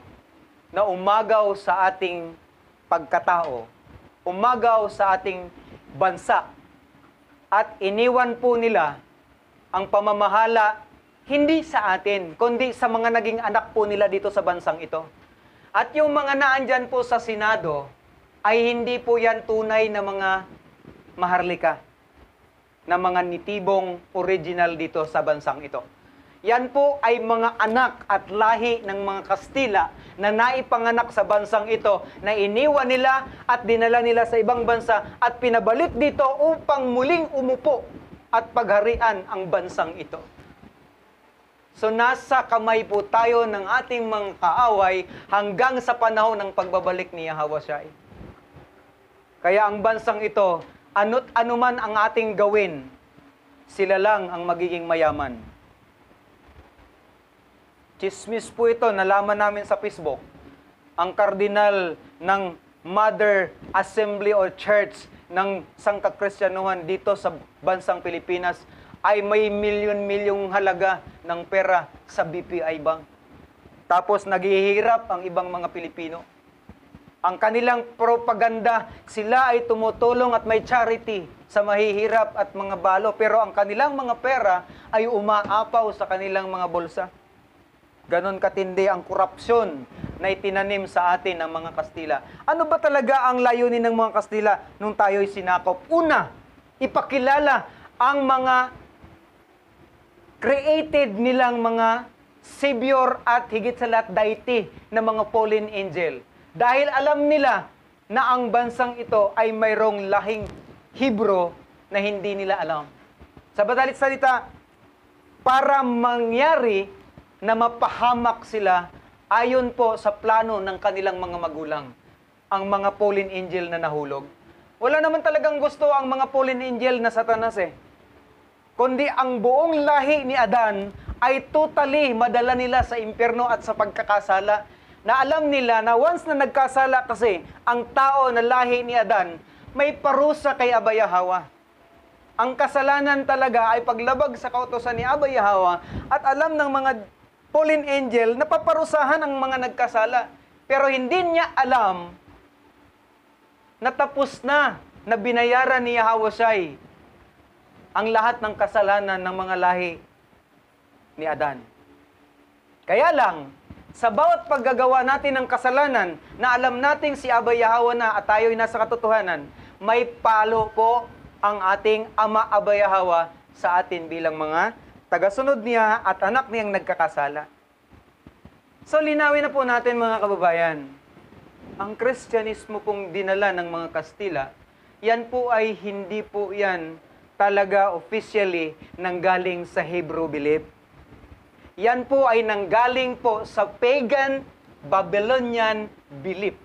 na umagaw sa ating pagkatao, umagaw sa ating bansa, at iniwan po nila ang pamamahala hindi sa atin, kundi sa mga naging anak po nila dito sa bansang ito. At yung mga naandyan po sa Senado, ay hindi po yan tunay na mga maharlika, na mga nitibong original dito sa bansang ito. Yan po ay mga anak at lahi ng mga Kastila na naipanganak sa bansang ito, na iniwan nila at dinala nila sa ibang bansa at pinabalik dito upang muling umupo at pagharian ang bansang ito. So nasa kamay po tayo ng ating mga kaaway hanggang sa panahon ng pagbabalik ni Yahawasyai. Kaya ang bansang ito, ano't anuman ang ating gawin, sila lang ang magiging mayaman. Chismis po ito, nalaman namin sa Facebook. Ang kardinal ng Mother Assembly or Church ng Sangkakristyanuhan dito sa bansang Pilipinas ay may milyon-milyong halaga ng pera sa BPI Bank. Tapos naghihirap ang ibang mga Pilipino. Ang kanilang propaganda, sila ay tumutulong at may charity sa mahihirap at mga balo, pero ang kanilang mga pera ay umaapaw sa kanilang mga bulsa. Ganon katindi ang korupsyon na itinanim sa atin ng mga Kastila. Ano ba talaga ang layunin ng mga Kastila nung tayo'y sinakop? Una, ipakilala ang mga created nilang mga savior at higit sa lahat deity na mga fallen angel. Dahil alam nila na ang bansang ito ay mayroong lahing Hebrew na hindi nila alam. Sa madalit salita, para mangyari na mapahamak sila ayon po sa plano ng kanilang mga magulang, ang mga fallen angel na nahulog. Wala naman talagang gusto ang mga fallen angel na Satanas kundi ang buong lahi ni Adan ay totally madala nila sa impyerno at sa pagkakasala, na alam nila na once na nagkasala kasi ang tao na lahi ni Adan, may parusa kay Abaya Hawa. Ang kasalanan talaga ay paglabag sa kautusan ni Abba Yahweh at alam ng mga fallen angel na paparusahan ang mga nagkasala. Pero hindi niya alam na tapos na binayaran ni Yahweh ang lahat ng kasalanan ng mga lahi ni Adan. Kaya lang, sa bawat paggagawa natin ng kasalanan na alam nating si Abba Yahweh na at tayo'y nasa katotohanan, may palo po ang ating Ama Abba Yahweh sa atin bilang mga tagasunod niya at anak niyang nagkakasala. So linawin na po natin mga kababayan, ang Kristyanismo pong dinala ng mga Kastila, yan po ay hindi po yan talaga officially nanggaling sa Hebrew belief. Yan po ay nanggaling po sa pagan Babylonian belief.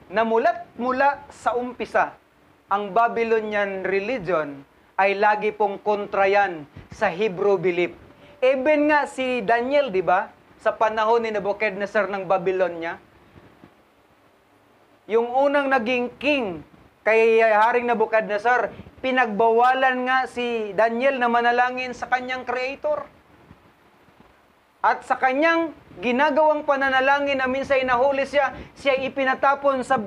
Na mula sa umpisa, ang Babylonian religion ay lagi pong kontra yan sa Hebrew belief. Even nga si Daniel, di ba? Sa panahon ni Nebuchadnezzar ng Babylonia, yung unang naging king kay Haring Nebuchadnezzar, pinagbawalan nga si Daniel na manalangin sa kanyang creator. At sa kanyang ginagawang pananalangin na minsan nahuli siya ipinatapon sa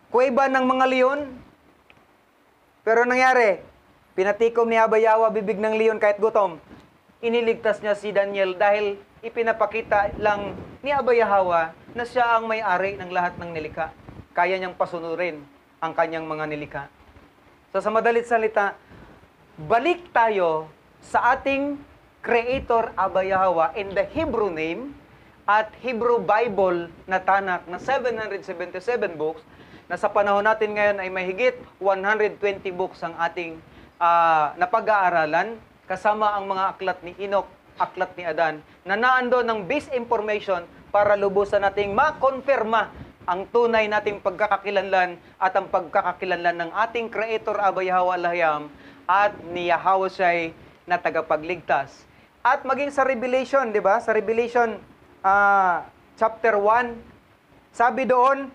kuweba ng mga leon. Pero nangyari, pinatikom ni Abba Yahweh bibig ng leon kahit gutom. Iniligtas niya si Daniel dahil ipinapakita lang ni Abba Yahweh na siya ang may-ari ng lahat ng nilikha. Kaya niyang pasunurin ang kanyang mga nilikha. So sa madalit salita, balik tayo sa ating Creator Abba Yahweh in the Hebrew name at Hebrew Bible na Tanakh na 777 books na sa panahon natin ngayon ay mahigit 120 books ang ating napag-aaralan kasama ang mga aklat ni Enoch, aklat ni Adan na naando ng base information para lubusan nating makonfirma ang tunay nating pagkakakilanlan at ang pagkakakilanlan ng ating Creator Abba Yahweh Elohim at ni Yahweh na tagapagligtas. At maging sa Revelation, di ba? Sa Revelation chapter 1, sabi doon,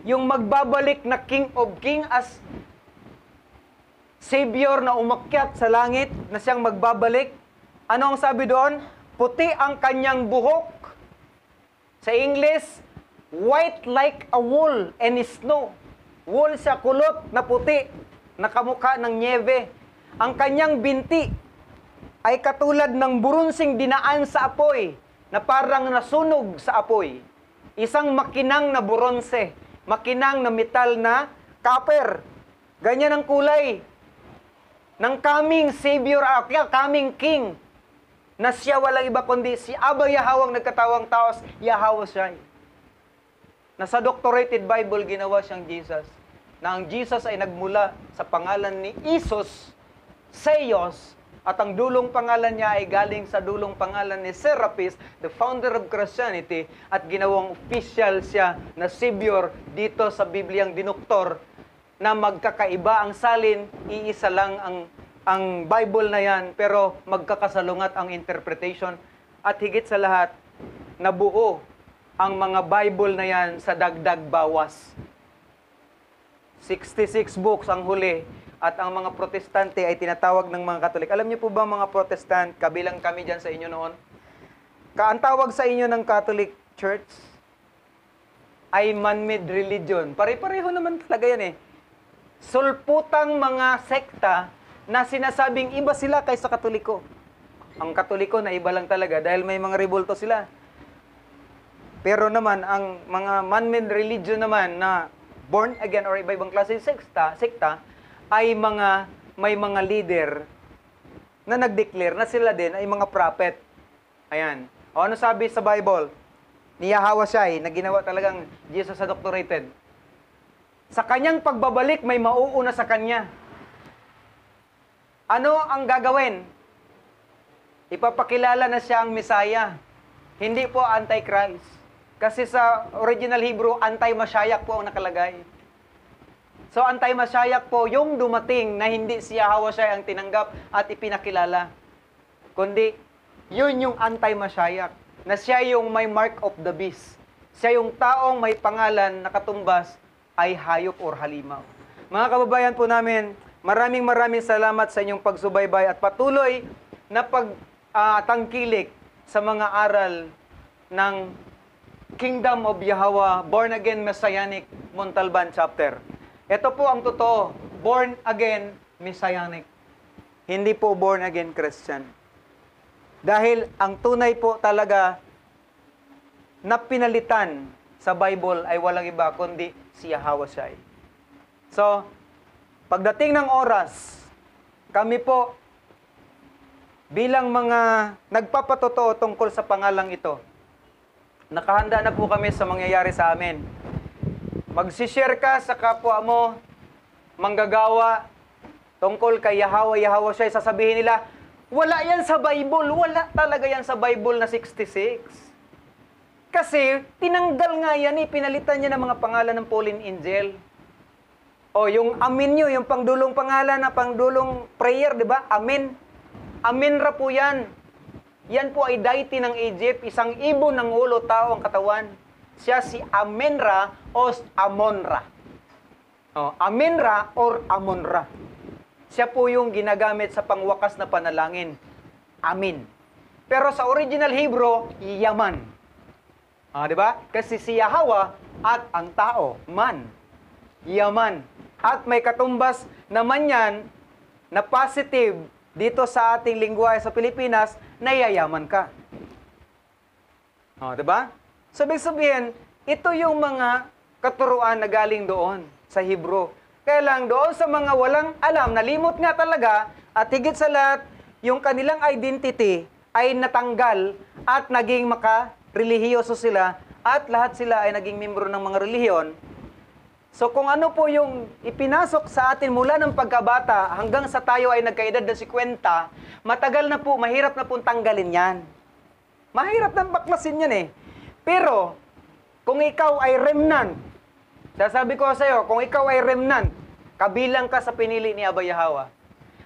yung magbabalik na King of King as Savior na umakyat sa langit, na siyang magbabalik. Ano ang sabi doon? Puti ang kanyang buhok. Sa English, white like a wool and snow. Wool siya, kulot na puti, nakamukha ng niebe. Ang kanyang binti ay katulad ng burunsing dinaan sa apoy, na parang nasunog sa apoy. Isang makinang na bronze, makinang na metal na copper. Ganyan ang kulay ng coming Savior, coming King, na siya walang iba kundi si Abba Yahweh ang nagkatawang taos, Yahweh. Na sa Doctorated Bible, ginawa siyang Jesus. Na ang Jesus ay nagmula sa pangalan ni Isus, Seios, at ang dulong pangalan niya ay galing sa dulong pangalan ni Serapis, the founder of Christianity, at ginawang official siya na Savior dito sa Bibliang dinuktor, na magkakaiba ang salin, iisa lang ang Bible na yan, pero magkakasalungat ang interpretation, at higit sa lahat, nabuo ang mga Bible na yan sa dagdag bawas. 66 books ang huli, at ang mga protestante ay tinatawag ng mga Katolik. Alam niyo po ba mga protestant, kabilang kami dyan sa inyo noon? Ang tawag sa inyo ng Catholic Church ay man-made religion. Pare-pareho naman talaga yan eh. Sulputang mga sekta na sinasabing iba sila kaysa Katoliko. Ang Katoliko na iba lang talaga dahil may mga rebulto sila. Pero naman, ang mga man-made religion naman na born again or iba-ibang klase sekta, ay may mga leader na nag-declare na sila din ay mga prophet. Ayan. O ano sabi sa Bible? Ni Yahweh na ginawa talagang Jesus sa doctorated. Sa kanyang pagbabalik, may mauuna sa kanya. Ano ang gagawin? Ipapakilala na siya ang Messiah. Hindi po Antichrist. Kasi sa original Hebrew, anti-Mashiach po ang nakalagay. So, anti-Mashiach po yung dumating na hindi si Yahweh ang tinanggap at ipinakilala. Kundi, yun yung anti-Mashiach, na siya yung may mark of the beast. Siya yung taong may pangalan na katumbas ay hayop or halimaw. Mga kababayan po namin, maraming salamat sa inyong pagsubaybay at patuloy na pagtangkilik sa mga aral ng Kingdom of Yahweh, Born Again Messianic Montalban Chapter. Ito po ang totoo, Born Again Messianic. Hindi po Born Again Christian. Dahil ang tunay po talaga na pinalitan sa Bible ay walang iba kundi si Yahweh Shai. So, pagdating ng oras, kami po bilang mga nagpapatotoo tungkol sa pangalang ito, nakahanda na po kami sa mangyayari sa amin. Magsishare ka sa kapwa mo, manggagawa, tungkol kay Yahweh Shai, sasabihin nila, wala yan sa Bible, wala talaga yan sa Bible na 66. Kasi, tinanggal nga yan pinalitan niya ng mga pangalan ng Pauline Angel. O, yung amin nyo, yung pangdulong pangalan na pangdulong prayer, di ba? Amin. Aminra po yan. Yan po ay deity ng Egypt, isang ibon ng ulo, tao ang katawan. Siya si Amenra o Amonra. O, Amenra or Amonra. Siya po yung ginagamit sa pangwakas na panalangin. Amin. Pero sa original Hebrew, Yaman. Di ba? Kasi si Yahweh at ang tao, man. Yaman. At may katumbas naman yan na positive dito sa ating lingwahe sa Pilipinas, nayayaman ka. Di ba? Sabihin, ito yung mga katuruan na galing doon sa Hebrew. Kaya lang doon sa mga walang alam, nalimot nga talaga, at higit sa lahat, yung kanilang identity ay natanggal at naging maka-relihiyoso sila at lahat sila ay naging membro ng mga relihiyon. So kung ano po yung ipinasok sa atin mula ng pagkabata hanggang sa tayo ay nagkaedad na 50, matagal na po, mahirap na po tanggalin yan. Mahirap na baklasin yan Pero, kung ikaw ay remnant, sasabi ko sa iyo, kung ikaw ay remnant, kabilang ka sa pinili ni Abba Yahweh.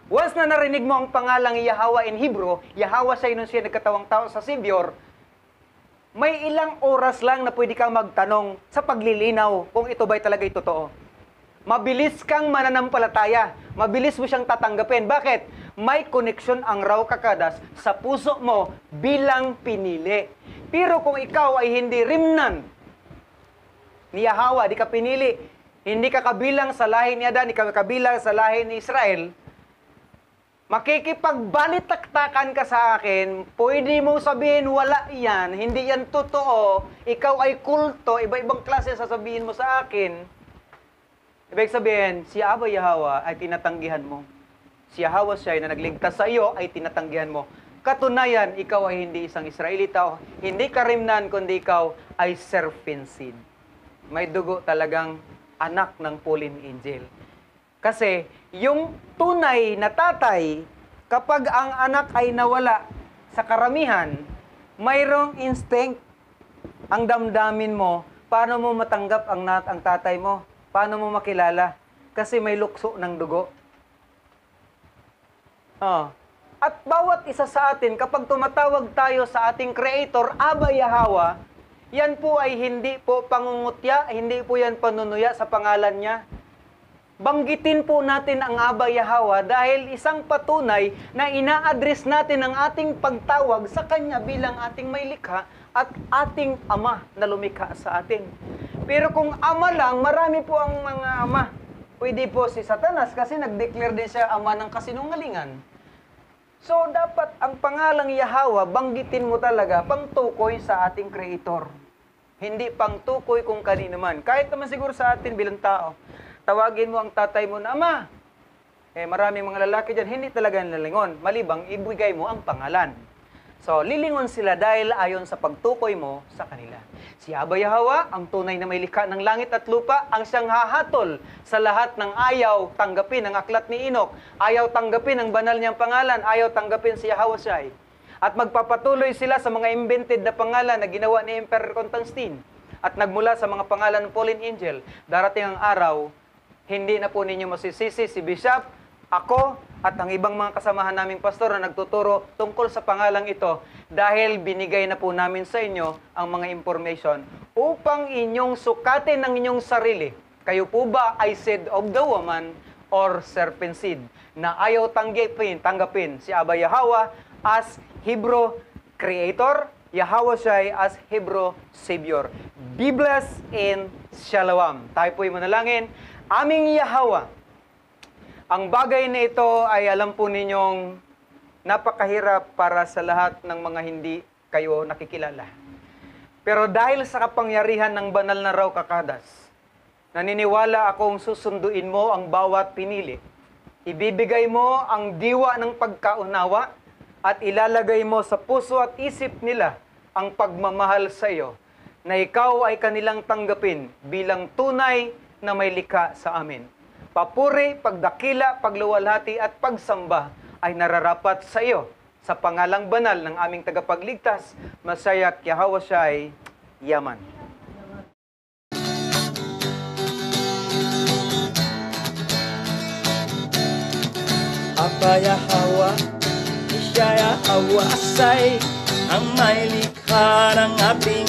Once na narinig mo ang pangalang Yahweh in Hebrew, Yahweh siya nung siya nagkatawang tao sa Savior, may ilang oras lang na pwede kang magtanong sa paglilinaw kung ito ba'y talaga'y totoo. Mabilis kang mananampalataya. Mabilis mo siyang tatanggapin. Bakit? May connection ang raw kakadas sa puso mo bilang pinili. Pero kung ikaw ay hindi remnant ni Yahweh, di ka pinili, hindi ka kabilang sa lahi ni Adan, hindi ka kabilang sa lahi ni Israel, makikipagbalitaktakan ka sa akin, pwede mo sabihin, wala yan, hindi yan totoo, ikaw ay kulto, iba-ibang klase sasabihin mo sa akin. Ibig sabihin, si Abba Yahweh ay tinatanggihan mo. Si Yahweh siya na nagligtas sa iyo ay tinatanggihan mo. Katunayan, ikaw ay hindi isang Israelita, hindi ka remnant, kundi ikaw ay serpent seed. May dugo talagang anak ng Pauline Angel. Kasi, yung tunay na tatay, kapag ang anak ay nawala sa karamihan, mayroong instinct ang damdamin mo, paano mo matanggap ang tatay mo? Paano mo makilala? Kasi may lukso ng dugo. At bawat isa sa atin, kapag tumatawag tayo sa ating Creator, Abba Yahweh, yan po ay hindi po pangungutya, hindi po yan panunuya sa pangalan niya. Banggitin po natin ang Abba Yahweh dahil isang patunay na ina-address natin ang ating pagtawag sa Kanya bilang ating may likha at ating Ama na lumikha sa atin. Pero kung Ama lang, marami po ang mga Ama. Pwede po si Satanas kasi nag-declare din siya Ama ng kasinungalingan. So, dapat ang pangalang Yahweh, banggitin mo talaga pangtukoy sa ating Creator. Hindi pangtukoy kung kanino man. Kahit naman siguro sa atin bilang tao. Tawagin mo ang tatay mo na Ama. Maraming mga lalaki dyan, hindi talaga nalingon. Malibang, ibigay mo ang pangalan. So, lilingon sila dahil ayon sa pagtukoy mo sa kanila. Si Abba Yahweh, ang tunay na may likha ng langit at lupa, ang siyang hahatol sa lahat ng ayaw tanggapin ang aklat ni Enoch, ayaw tanggapin ang banal niyang pangalan, ayaw tanggapin si Yahweh Shai. At magpapatuloy sila sa mga invented na pangalan na ginawa ni Emperor Constantine at nagmula sa mga pangalan ng Pauline Angel. Darating ang araw, hindi na po ninyo masisisi si Bishop, ako, at ang ibang mga kasamahan naming pastor na nagtuturo tungkol sa pangalang ito dahil binigay na po namin sa inyo ang mga information upang inyong sukatin ang inyong sarili. Kayo po ba ay seed of the woman or serpent seed na ayaw tanggapin si Abba Yahweh as Hebrew Creator, Yahweh Shai as Hebrew Savior. Be blessed in Shalom. Tayo po'y manalangin. Aming Yahweh, ang bagay na ito ay alam po ninyong napakahirap para sa lahat ng mga hindi kayo nakikilala. Pero dahil sa kapangyarihan ng banal na raw kakadas, naniniwala akong susunduin mo ang bawat pinili. Ibibigay mo ang diwa ng pagkaunawa at ilalagay mo sa puso at isip nila ang pagmamahal sa iyo, na ikaw ay kanilang tanggapin bilang tunay na may likha sa amin. Papuri, pagdakila, pagluwalhati at pagsamba ay nararapat sa iyo. Sa pangalang banal ng aming tagapagligtas, Masayak Yahweh Shai, Yaman. Abba Yahweh, siya Yahweh Asay, ang may likha ng ating